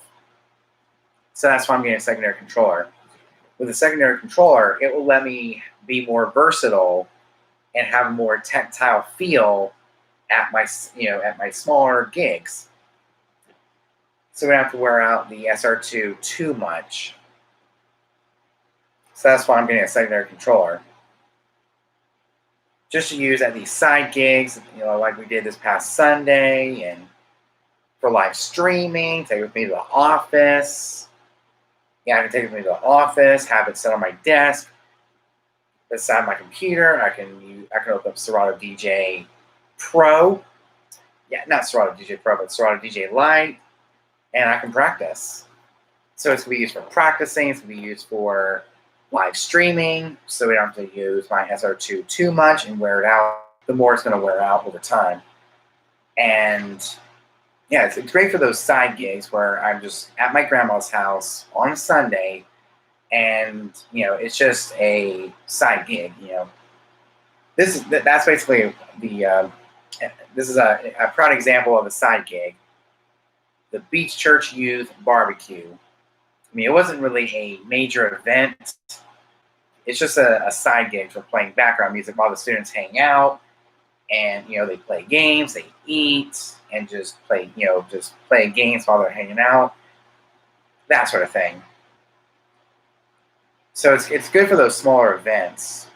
So that's why I'm getting a secondary controller. With a secondary controller, it will let me be more versatile and have a more tactile feel at my, at my smaller gigs. So we don't have to wear out the SR2 too much. So that's why I'm getting a secondary controller. Just to use at these side gigs, you know, like we did this past Sunday, and for live streaming, take it with me to the office. Yeah, I can take it with me to the office, have it set on my desk, beside my computer. I can open up Serato DJ Pro. Yeah, not Serato DJ Pro, but Serato DJ Light, and I can practice. So it's going to be used for practicing. It's going to be used for live streaming, so we don't have to use my SR2 too much and wear it out. The more it's going to wear out over time. And yeah, it's great for those side gigs where I'm just at my grandma's house on a Sunday, and you know, it's just a side gig. You know, that's basically the this is a proud example of a side gig. The Beach Church Youth Barbecue. I mean, it wasn't really a major event. It's just a side gig for playing background music while the students hang out, and you know, they play games, they eat, and just play games while they're hanging out, that sort of thing. So it's good for those smaller events.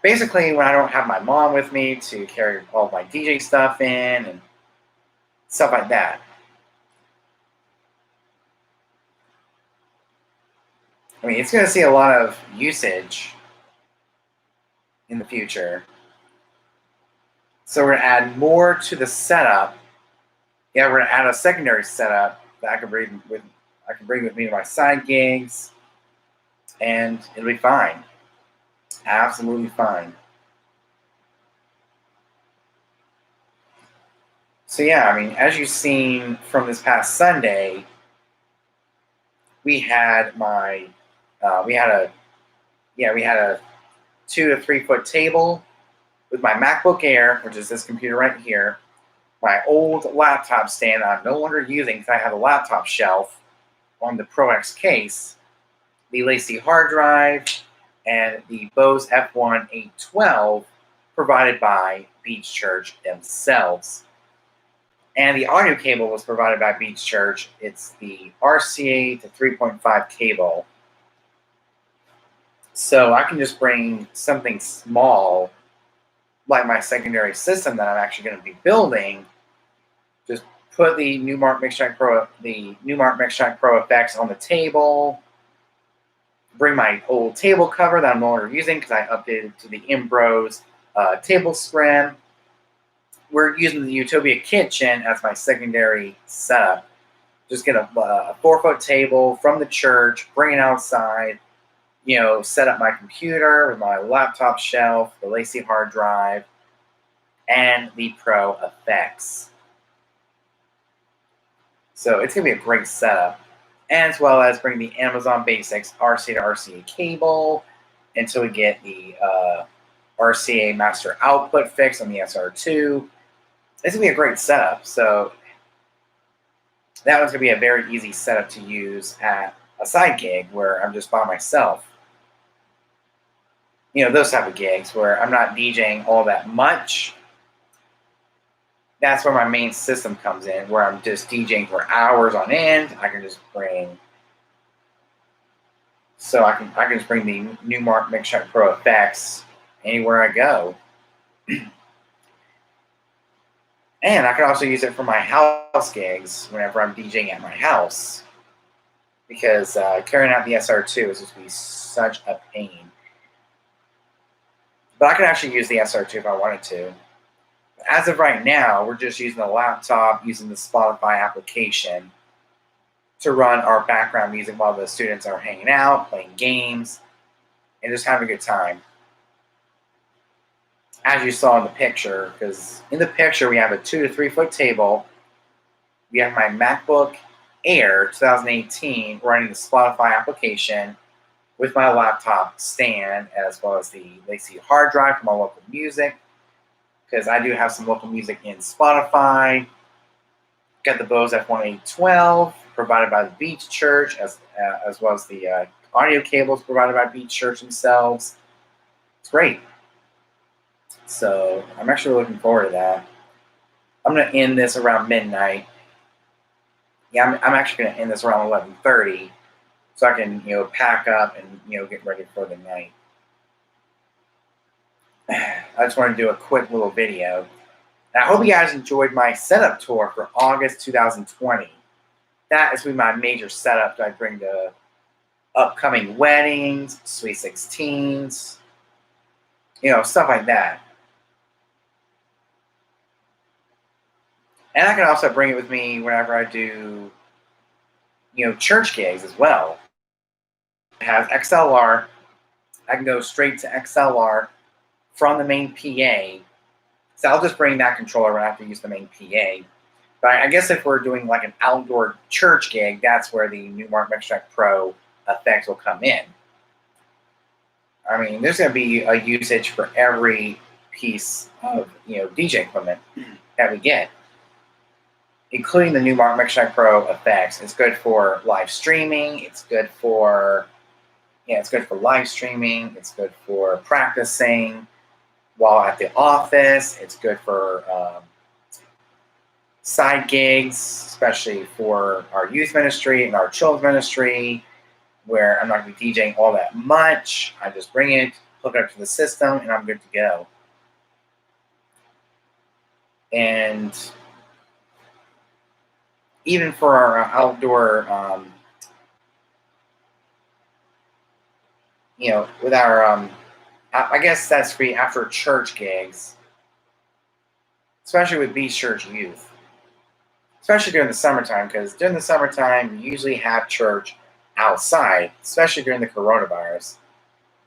Basically, when I don't have my mom with me to carry all my DJ stuff in, and stuff like that. I mean, it's going to see a lot of usage in the future. So we're going to add more to the setup. Yeah, we're going to add a secondary setup that I can bring with me to my side gigs, and it'll be fine. Absolutely fine. So yeah, I mean, as you've seen from this past Sunday, we had a 2 to 3 foot table with my MacBook Air, which is this computer right here, my old laptop stand I'm no longer using because I have a laptop shelf on the Pro X case, the Lacy hard drive, and the Bose F1 812 provided by Beach Church themselves. And the audio cable was provided by Beach Church. It's the RCA to 3.5 cable. So I can just bring something small, like my secondary system that I'm actually going to be building, just put the Newmark Mixtrack Pro effects on the table, bring my old table cover that I'm no longer using because I updated to the Imbros table scrim. We're using the Utopia kitchen as my secondary setup. Just get a 4-foot table from the church, bring it outside, set up my computer with my laptop shelf, the Lacy hard drive, and the Pro effects. So it's going to be a great setup, as well as bring the Amazon Basics RCA to RCA cable until we get the RCA master output fix on the SR2. It's going to be a great setup. So that one's going to be a very easy setup to use at a side gig where I'm just by myself. Those type of gigs where I'm not DJing all that much. That's where my main system comes in, where I'm just DJing for hours on end. I can just bring the Newmark Mixtrack Pro effects anywhere I go. And I can also use it for my house gigs whenever I'm DJing at my house. Because carrying out the SR2 is just going to be such a pain. But I can actually use the SR2 if I wanted to. As of right now, we're just using the laptop, using the Spotify application to run our background music while the students are hanging out, playing games, and just having a good time. As you saw in the picture, because in the picture we have a 2 to 3 foot table. We have my MacBook Air 2018 running the Spotify application with my laptop stand, as well as the Lacy hard drive for my local music, because I do have some local music in Spotify. Got the Bose F1 812 provided by the Beach Church, as well as the audio cables provided by Beach Church themselves. It's great. So I'm actually looking forward to that. I'm going to end this around midnight. Yeah, I'm actually going to end this around 11:30, so I can pack up and get ready for the night. I just want to do a quick little video. And I hope you guys enjoyed my setup tour for August 2020. That is with my major setup that I bring to upcoming weddings, sweet 16s, stuff like that. And I can also bring it with me whenever I do, church gigs as well. It has XLR. I can go straight to XLR from the main PA. So I'll just bring that controller when I have to use the main PA. But I guess if we're doing like an outdoor church gig, that's where the Newmark Mixtrack Pro effects will come in. I mean, there's going to be a usage for every piece of DJ equipment that we get, including the Newmark Mixtrack Pro effects. It's good for live streaming. It's good for live streaming. It's good for practicing while at the office. It's good for side gigs, especially for our youth ministry and our children's ministry, where I'm not going to be DJing all that much. I just bring it, hook it up to the system, and I'm good to go. And even for our outdoor, with our, I guess that's for after church gigs, especially with Beach Church Youth, especially during the summertime, because during the summertime, we usually have church outside, especially during the coronavirus.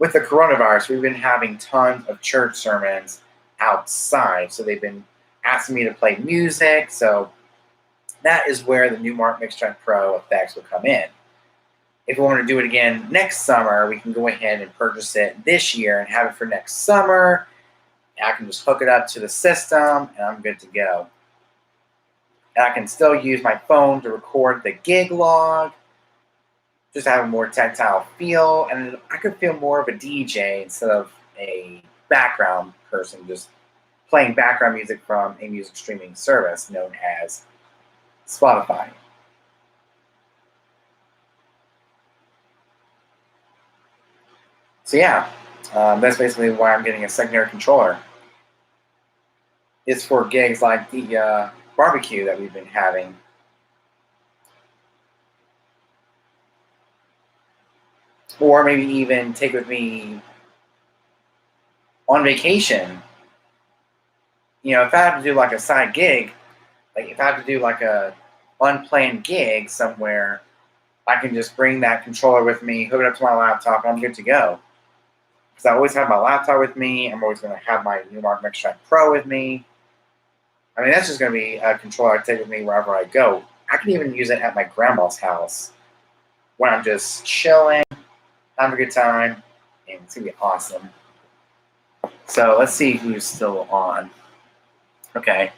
With the coronavirus, we've been having tons of church sermons outside, so they've been asking me to play music, so that is where the new Mark Mixtrack Pro effects will come in. If we want to do it again next summer, we can go ahead and purchase it this year and have it for next summer. I can just hook it up to the system and I'm good to go. And I can still use my phone to record the gig log, just have a more tactile feel, and I could feel more of a DJ instead of a background person just playing background music from a music streaming service known as Spotify. So yeah, that's basically why I'm getting a secondary controller. It's for gigs like the barbecue that we've been having. Or maybe even take with me on vacation. If I have to do like a side gig, like if I have to do like a unplanned gig somewhere, I can just bring that controller with me, hook it up to my laptop, and I'm good to go. Because I always have my laptop with me. I'm always going to have my new Mark Mixtrack Pro with me. I mean, that's just going to be a controller I take with me wherever I go. I can even use it at my grandma's house when I'm just chilling, having a good time, and it's going to be awesome. So let's see who's still on. Okay.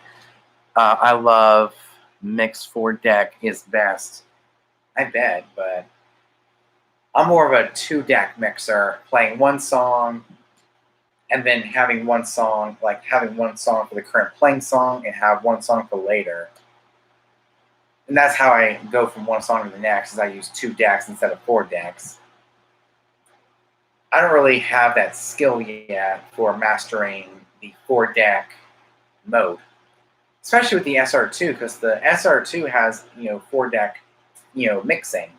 I love Mix 4 Deck is best. I bet, but I'm more of a 2-deck mixer, playing one song and then having one song, like having one song for the current playing song and have one song for later. And that's how I go from one song to the next, is I use 2 decks instead of 4 decks. I don't really have that skill yet for mastering the 4-deck mode, especially with the SR2, because the SR2 has 4-deck mixing,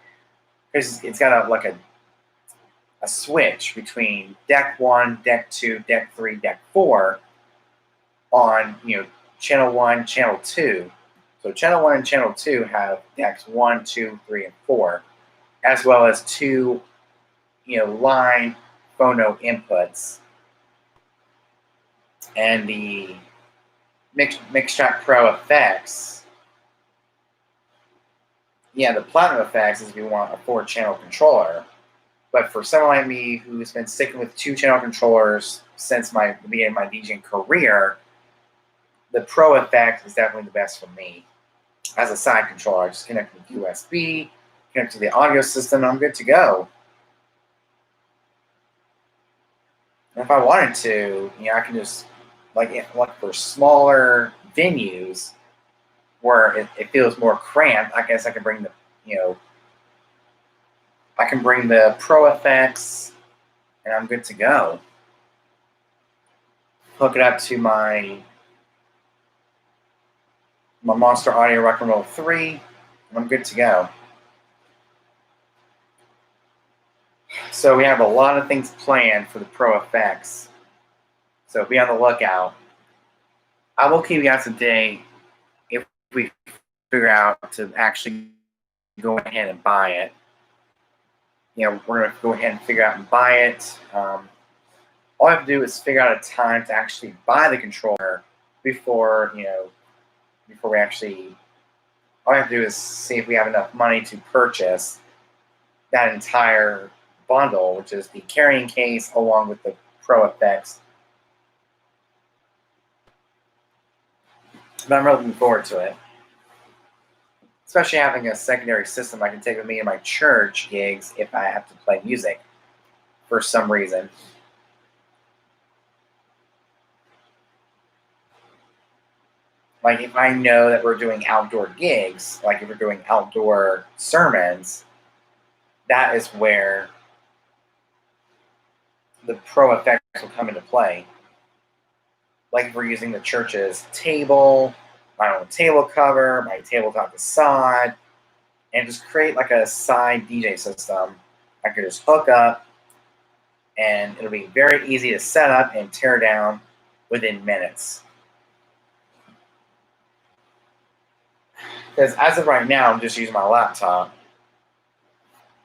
because it's got a switch between deck 1, deck 2, deck 3, deck 4 on channel 1, channel 2. So channel 1 and channel 2 have decks 1, 2, 3, and 4, as well as 2 line phono inputs. And the Mixtrack Pro effects, the platinum effects is if you want a 4-channel controller. But for someone like me who's been sticking with 2-channel controllers since the beginning of my DJing career, the Pro effect is definitely the best for me. As a side controller, I just connect with USB, connect to the audio system, and I'm good to go. And if I wanted to, I can just, like for smaller venues where it feels more cramped, I guess I can bring the Pro effects, and I'm good to go. Hook it up to my Monster Audio Rock and Roll 3, and I'm good to go. So we have a lot of things planned for the Pro effects. So be on the lookout. I will keep you guys up to date if we figure out to actually go ahead and buy it. We're going to go ahead and figure out and buy it. All I have to do is figure out a time to actually buy the controller before we actually. All I have to do is see if we have enough money to purchase that entire bundle, which is the carrying case along with the Pro effects. But I'm really looking forward to it. Especially having a secondary system I can take with me in my church gigs if I have to play music for some reason. Like if I know that we're doing outdoor gigs, like if we're doing outdoor sermons, that is where the Pro effects will come into play. Like if we're using the church's table my own table cover, my tabletop facade, and just create like a side DJ system I could just hook up, and it'll be very easy to set up and tear down within minutes. Because as of right now, I'm just using my laptop.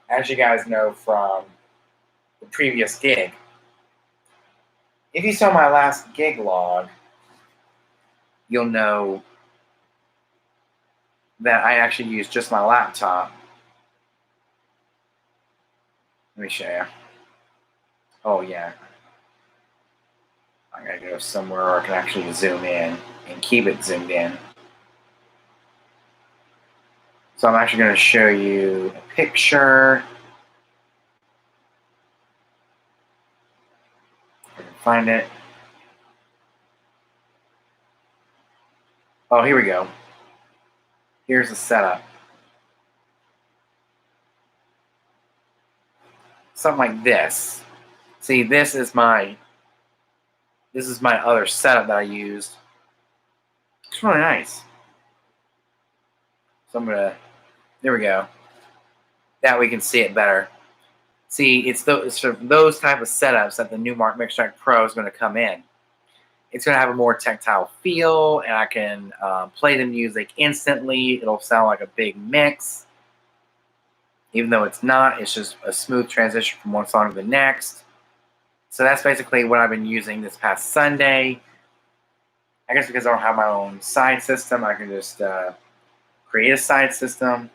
As you guys know from the previous gig, if you saw my last gig log, you'll know that I actually used just my laptop. Let me show you. Oh yeah. I gotta go somewhere where I can actually zoom in and keep it zoomed in. So I'm actually going to show you a picture. If I can find it. Oh, here we go. Here's the setup. Something like this. See, this is my other setup that I used. It's really nice. So I'm gonna. There we go. That we can see it better. See, it's for those type of setups that the Newmark MixTrack Pro is going to come in. It's going to have a more tactile feel, and I can play the music instantly. It'll sound like a big mix. Even though it's not, it's just a smooth transition from one song to the next. So that's basically what I've been using this past Sunday. I guess because I don't have my own side system, I can just create a side system.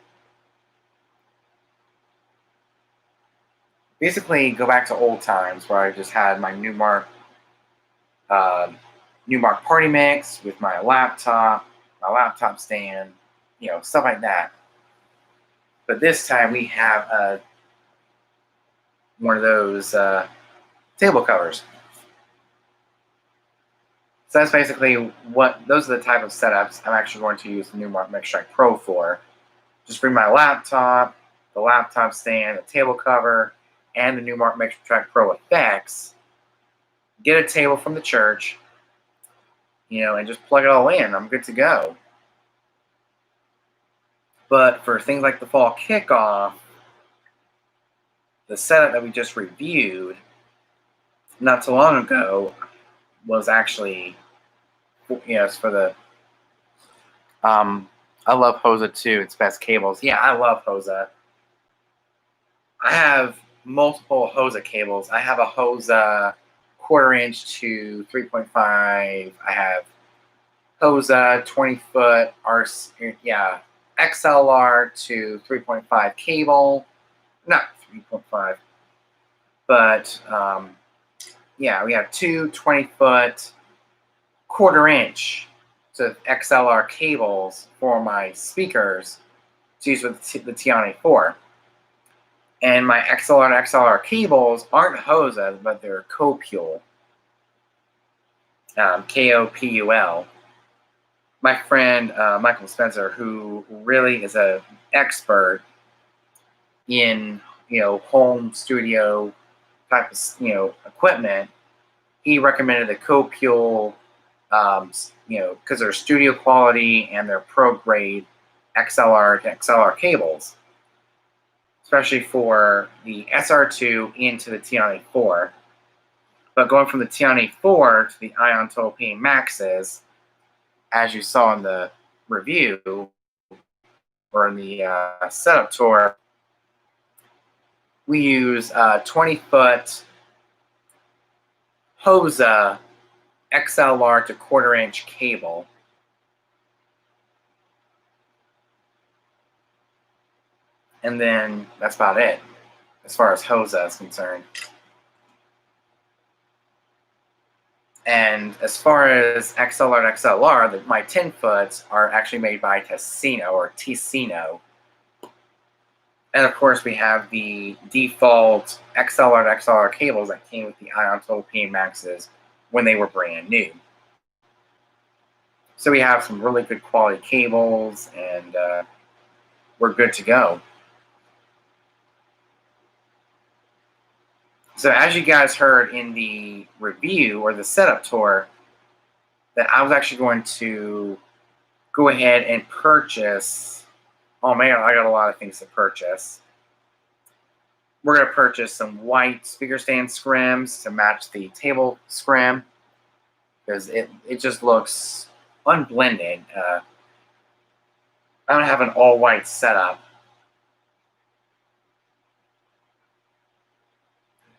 Basically, go back to old times where I just had my Newmark Party Mix with my laptop stand, stuff like that. But this time we have one of those table covers. So that's basically those are the type of setups I'm actually going to use the Newmark MixTrack Pro for. Just bring my laptop, the laptop stand, the table cover, and the Newmark MixTrack Pro effects. Get a table from the church, and just plug it all in. I'm good to go. But for things like the fall kickoff, the setup that we just reviewed not too long ago was actually, it's for the, I love Hosa too. It's best cables. Yeah, I love Hosa. I have multiple Hosa cables. I have a Hosa 1/4 inch to 3.5. I have Hosa 20-foot XLR to 3.5 cable. Not 3.5, but we have two 20-foot 1/4 inch to XLR cables for my speakers to use with the Tiani 4. And my XLR and XLR cables aren't Hosa, but they're Kopul. Kopul. My friend Michael Spencer, who really is an expert in home studio type of equipment, he recommended the Kopul, because they're studio quality and they're pro grade XLR to XLR cables, especially for the SR2 into the Tiani 4. But going from the Tiani 4 to the Ion Total P Maxes, as you saw in the review or in the setup tour, we use 20-foot Hosa XLR to 1/4 inch cable. And then that's about it as far as Hosa is concerned. And as far as XLR to XLR, my 10-foots are actually made by Ticino. And of course, we have the default XLR to XLR cables that came with the Ion Total P Maxes when they were brand new. So we have some really good quality cables, and we're good to go. So as you guys heard in the review or the setup tour, that I was actually going to go ahead and purchase. Oh man, I got a lot of things to purchase. We're going to purchase some white speaker stand scrims to match the table scrim because it just looks unblended. I don't have an all-white setup.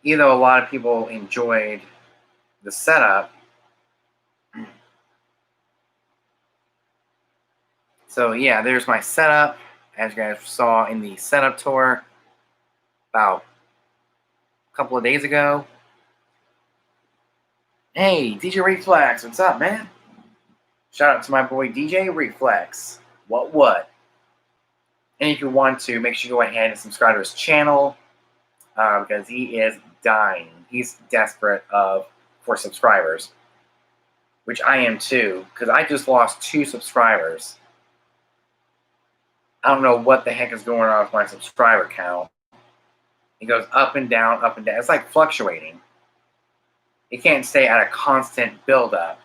Even though a lot of people enjoyed the setup. So yeah, there's my setup, as you guys saw in the setup tour about a couple of days ago. Hey, DJ Reflex, what's up, man? Shout out to my boy DJ Reflex. What? And if you want to, make sure you go ahead and subscribe to his channel because he is dying. He's desperate for subscribers, which I am too, because I just lost 2 subscribers. I don't know what the heck is going on with my subscriber count. It goes up and down, up and down. It's like fluctuating. It can't stay at a constant buildup.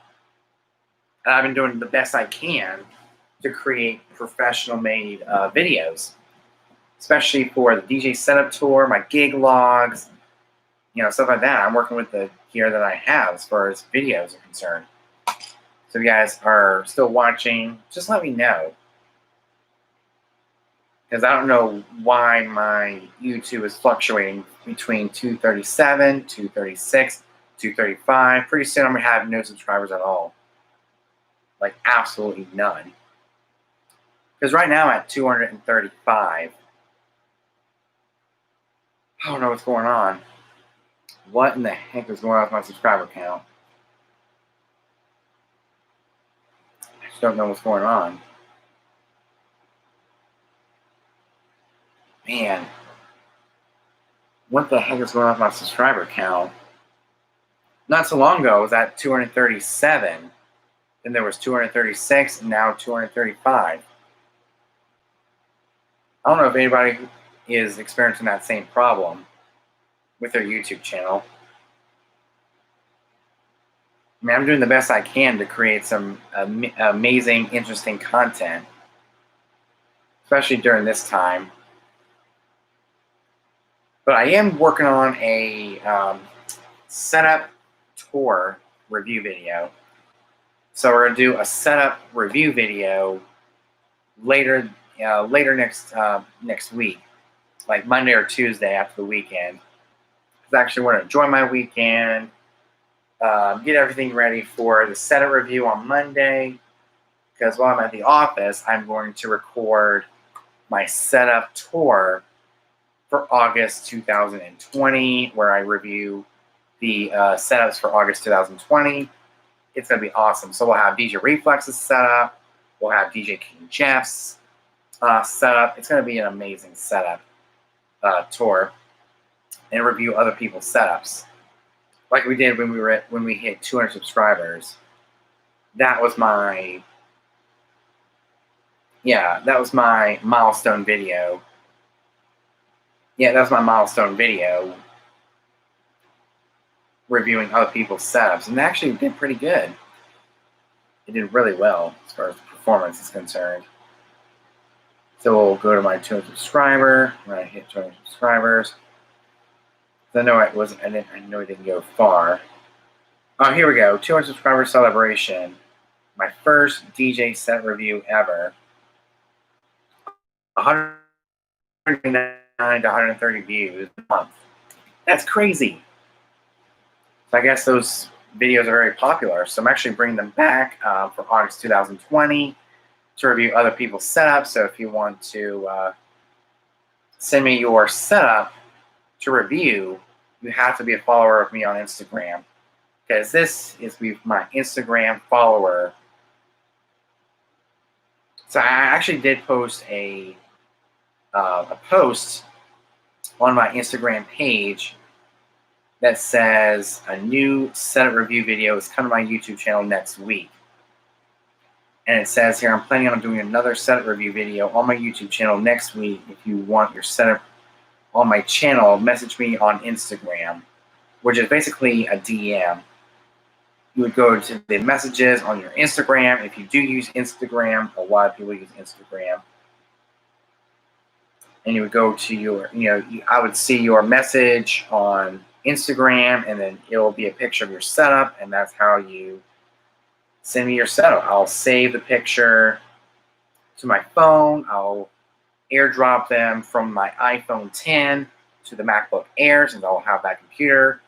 And I've been doing the best I can to create professional-made videos, especially for the DJ setup tour, my gig logs, stuff like that. I'm working with the gear that I have as far as videos are concerned. So if you guys are still watching, just let me know. Because I don't know why my YouTube is fluctuating between 237, 236, 235. Pretty soon I'm going to have no subscribers at all. Like absolutely none. Because right now I'm at 235. I don't know what's going on. What in the heck is going on with my subscriber count? I just don't know what's going on. Man, what the heck is going on with my subscriber count? Not so long ago, I was at 237. Then there was 236, and now 235. I don't know if anybody is experiencing that same problem with their YouTube channel. I mean, I'm doing the best I can to create some amazing, interesting content, especially during this time. But I am working on a setup tour review video. So we're going to do a setup review video later next week, like Monday or Tuesday after the weekend. I actually want to enjoy my weekend, get everything ready for the setup review on Monday. Because while I'm at the office, I'm going to record my setup tour for August 2020, where I review the setups for August 2020. It's going to be awesome. So we'll have DJ Reflex's setup. We'll have DJ King Jeff's setup. It's going to be an amazing setup tour, and review other people's setups, like we did when we hit 200 subscribers. That was my milestone video. Yeah, that was my milestone video, reviewing other people's setups, and it actually did pretty good. It did really well as far as the performance is concerned. So we'll go to my 200 subscriber when I hit 200 subscribers. I know I know it didn't go far. Oh, here we go. 200 subscriber celebration. My first DJ set review ever. 129 to 130 views a month. That's crazy. So I guess those videos are very popular. So I'm actually bringing them back for August 2020 to review other people's setups. So if you want to send me your setup to review, you have to be a follower of me on Instagram. Because this is my Instagram follower. So I actually did post a post on my Instagram page that says a new setup review video is coming to my YouTube channel next week. And it says here, I'm planning on doing another setup review video on my YouTube channel next week. If you want your setup on my channel, message me on Instagram, which is basically a DM. You would go to the messages on your Instagram. If you do use Instagram, a lot of people use Instagram. And you would go to your, I would see your message on Instagram, and then it will be a picture of your setup, and that's how you send me your setup. I'll save the picture to my phone. I'll airdrop them from my iPhone 10 to the MacBook Air, since I'll have that computer,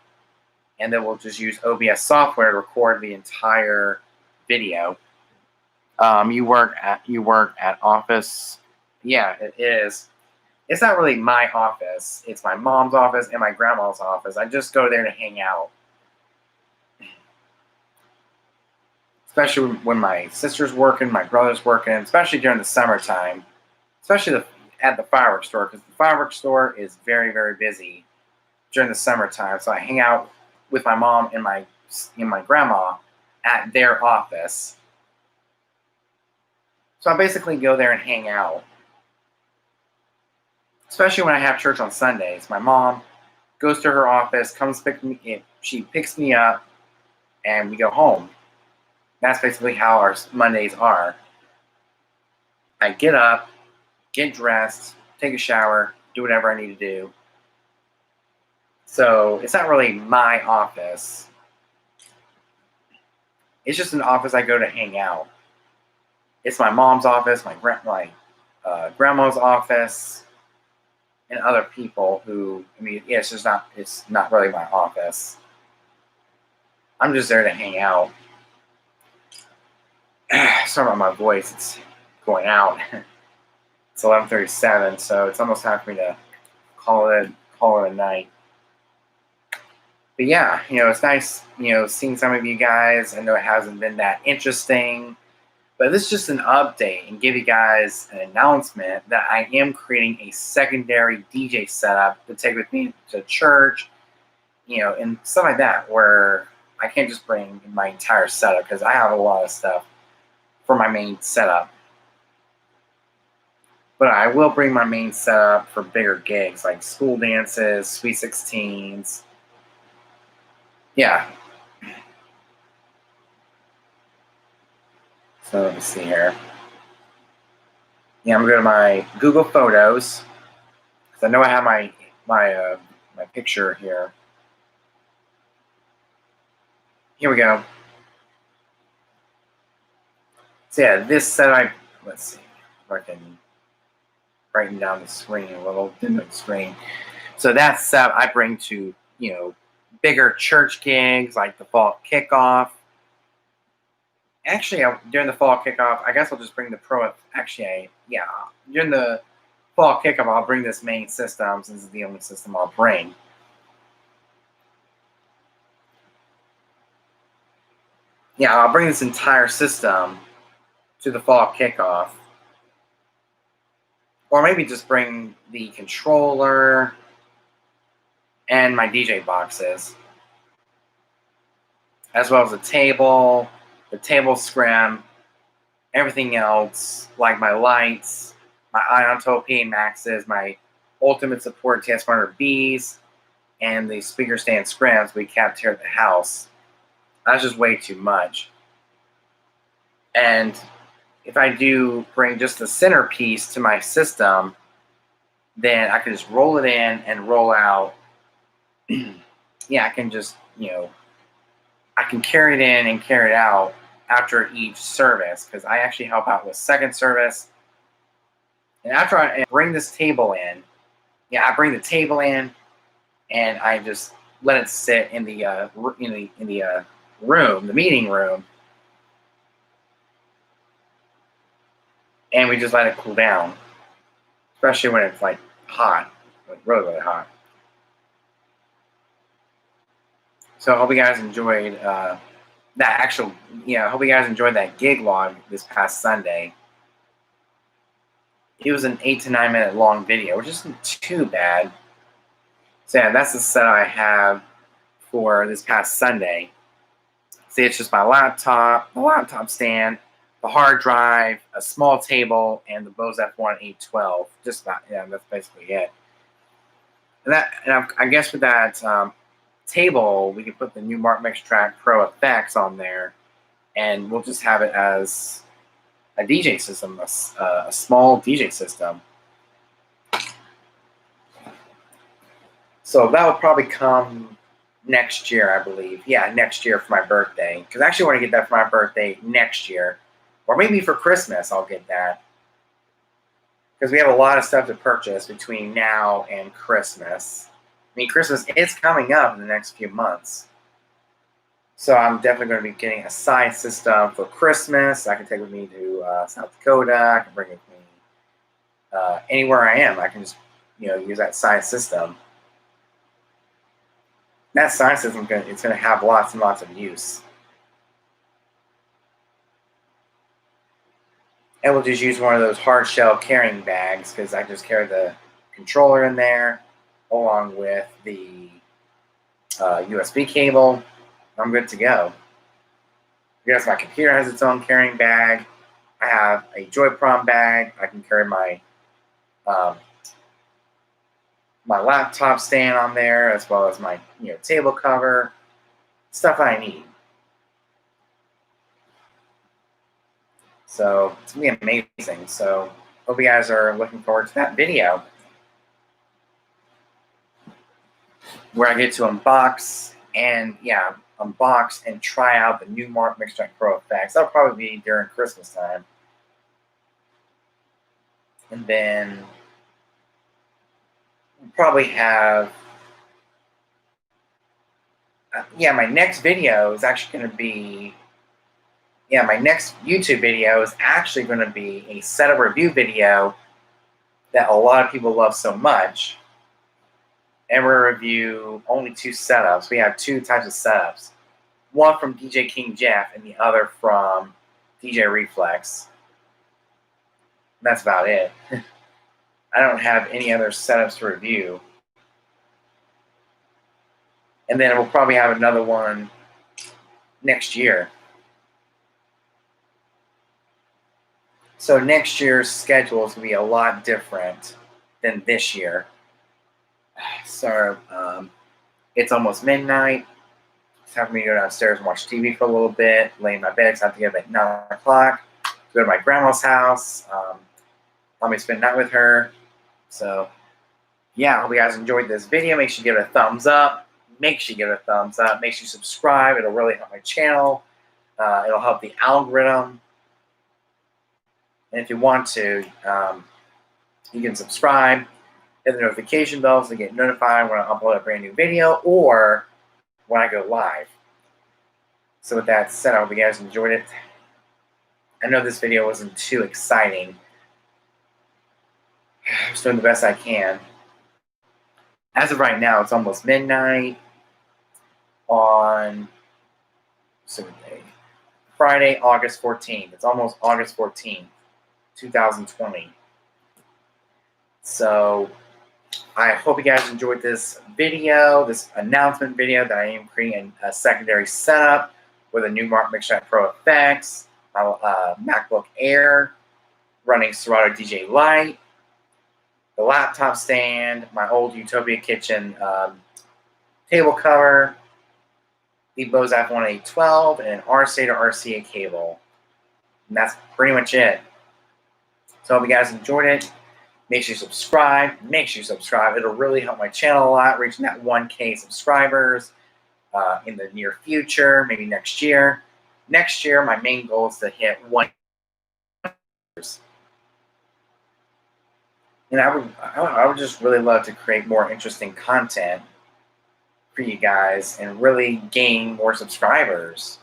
and then we'll just use OBS software to record the entire video. You work at office? Yeah, it is. It's not really my office. It's my mom's office and my grandma's office. I just go there to hang out. Especially when my sister's working, my brother's working, especially during the summertime. Especially at the fireworks store, because the fireworks store is very, very busy during the summertime. So I hang out with my mom and my grandma at their office. So I basically go there and hang out. Especially when I have church on Sundays. My mom goes to her office, comes pick me up, she picks me up, and we go home. That's basically how our Mondays are. I get up, get dressed, take a shower, do whatever I need to do. So it's not really my office. It's just an office I go to hang out. It's my mom's office, my grandma's office, and other people who, it's not really my office. I'm just there to hang out. Sorry about my voice, it's going out. It's 11:37, so it's almost time for me to call it a night. But yeah, it's nice, seeing some of you guys. I know it hasn't been that interesting, but this is just an update and give you guys an announcement that I am creating a secondary DJ setup to take with me to church, and stuff like that, where I can't just bring my entire setup, because I have a lot of stuff for my main setup. But I will bring my main setup for bigger gigs, like school dances, Sweet 16s. Yeah. So let me see here. Yeah, I'm going to go to my Google Photos, because I know I have my picture here. Here we go. So yeah, this set let's see if I can brighten down the screen a little, dim the screen. So that set I bring to, bigger church gigs, like the fall kickoff. Actually, during the fall kickoff, I guess I'll just bring the Pro. Actually, yeah, during the fall kickoff, I'll bring this main system, since it's the only system I'll bring. Yeah, I'll bring this entire system to the fall kickoff. Or maybe just bring the controller and my DJ boxes, as well as the table scrim, everything else, like my lights, my ion propane maxes, my ultimate support TS100Bs, and the speaker stand scrims we kept here at the house. That's just way too much. And if I do bring just the centerpiece to my system, then I can just roll it in and roll out. Yeah, I can just, I can carry it in and carry it out after each service, because I actually help out with second service. And after I bring this table in, I bring the table in, and I just let it sit in the room, the meeting room, and we just let it cool down, especially when it's like hot, like really, really hot. So I hope you guys enjoyed that actual, I hope you guys enjoyed that gig log this past Sunday. It was an 8 to 9 minute long video, which isn't too bad. So yeah, that's the set I have for this past Sunday. See, it's just my laptop, the laptop stand, the hard drive, a small table, and the Bose F1 812. Just about, that's basically it. And I guess with that, table, we can put the new Mark Mix Track Pro effects on there, and we'll just have it as a DJ system, a small DJ system. So that will probably come next year, I believe. Yeah, next year for my birthday. Because I actually want to get that for my birthday next year. Or maybe for Christmas I'll get that. Because we have a lot of stuff to purchase between now and Christmas. I mean, Christmas is coming up in the next few months. So I'm definitely going to be getting a side system for Christmas. I can take with me to South Dakota. I can bring it with me anywhere I am. I can just, use that side system. That side system, it's going to have lots and lots of use. And we'll just use one of those hard shell carrying bags because I just carry the controller in there along with the USB cable. I'm good to go. Yes, my computer has its own carrying bag. I have a Joy-Prom bag. I can carry my my laptop stand on there, as well as my table cover, stuff I need. So it's gonna be amazing. So hope you guys are looking forward to that video where I get to unbox and try out the new Mark Mix Track Pro effects. That'll probably be during Christmas time. And then we'll probably have my next video is actually going to be my next YouTube video is actually going to be a setup review video that a lot of people love so much. And we'll review only 2 setups. We have 2 types of setups. One from DJ King Jeff and the other from DJ Reflex. And that's about it. I don't have any other setups to review. And then we'll probably have another one next year. So next year's schedule is going to be a lot different than this year. So it's almost midnight. It's time for me to go downstairs and watch TV for a little bit, lay in my bed. So I have to get up at 9 o'clock to go to my grandma's house. Let me spend the night with her. So yeah, I hope you guys enjoyed this video. Make sure you give it a thumbs up. Make sure you give it a thumbs up. Make sure you subscribe. It'll really help my channel. It'll help the algorithm. And if you want to, you can subscribe, hit the notification bell so you get notified when I upload a brand new video or when I go live. So with that said, I hope you guys enjoyed it. I know this video wasn't too exciting. I'm just doing the best I can. As of right now, it's almost midnight on Friday, August 14th. It's almost August 14th, 2020. So I hope you guys enjoyed this video, this announcement video that I am creating a secondary setup with a new Mark Mix Track Pro effects, my MacBook Air running Serato Dj Light, the laptop stand, my old Utopia Kitchen table cover, the Bose F1812, and an RCA to RCA cable. And that's pretty much it. So I hope you guys enjoyed it. Make sure you subscribe. Make sure you subscribe. It'll really help my channel a lot, reaching that 1K subscribers in the near future, maybe next year. Next year, my main goal is to hit 1. And I would just really love to create more interesting content for you guys and really gain more subscribers.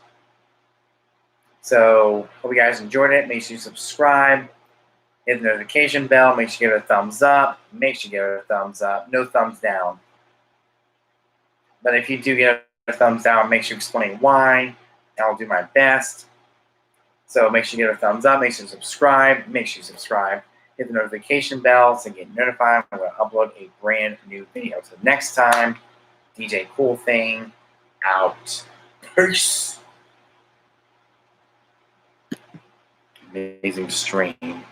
So hope you guys enjoyed it. Make sure you subscribe. Hit the notification bell. Make sure you give it a thumbs up. Make sure you give it a thumbs up. No thumbs down. But if you do get a thumbs down, make sure you explain why. I'll do my best. So make sure you give it a thumbs up. Make sure you subscribe. Make sure you subscribe. Hit the notification bell so you get notified when I upload a brand new video. So next time, DJ Cool Thing out. Peace. Amazing stream.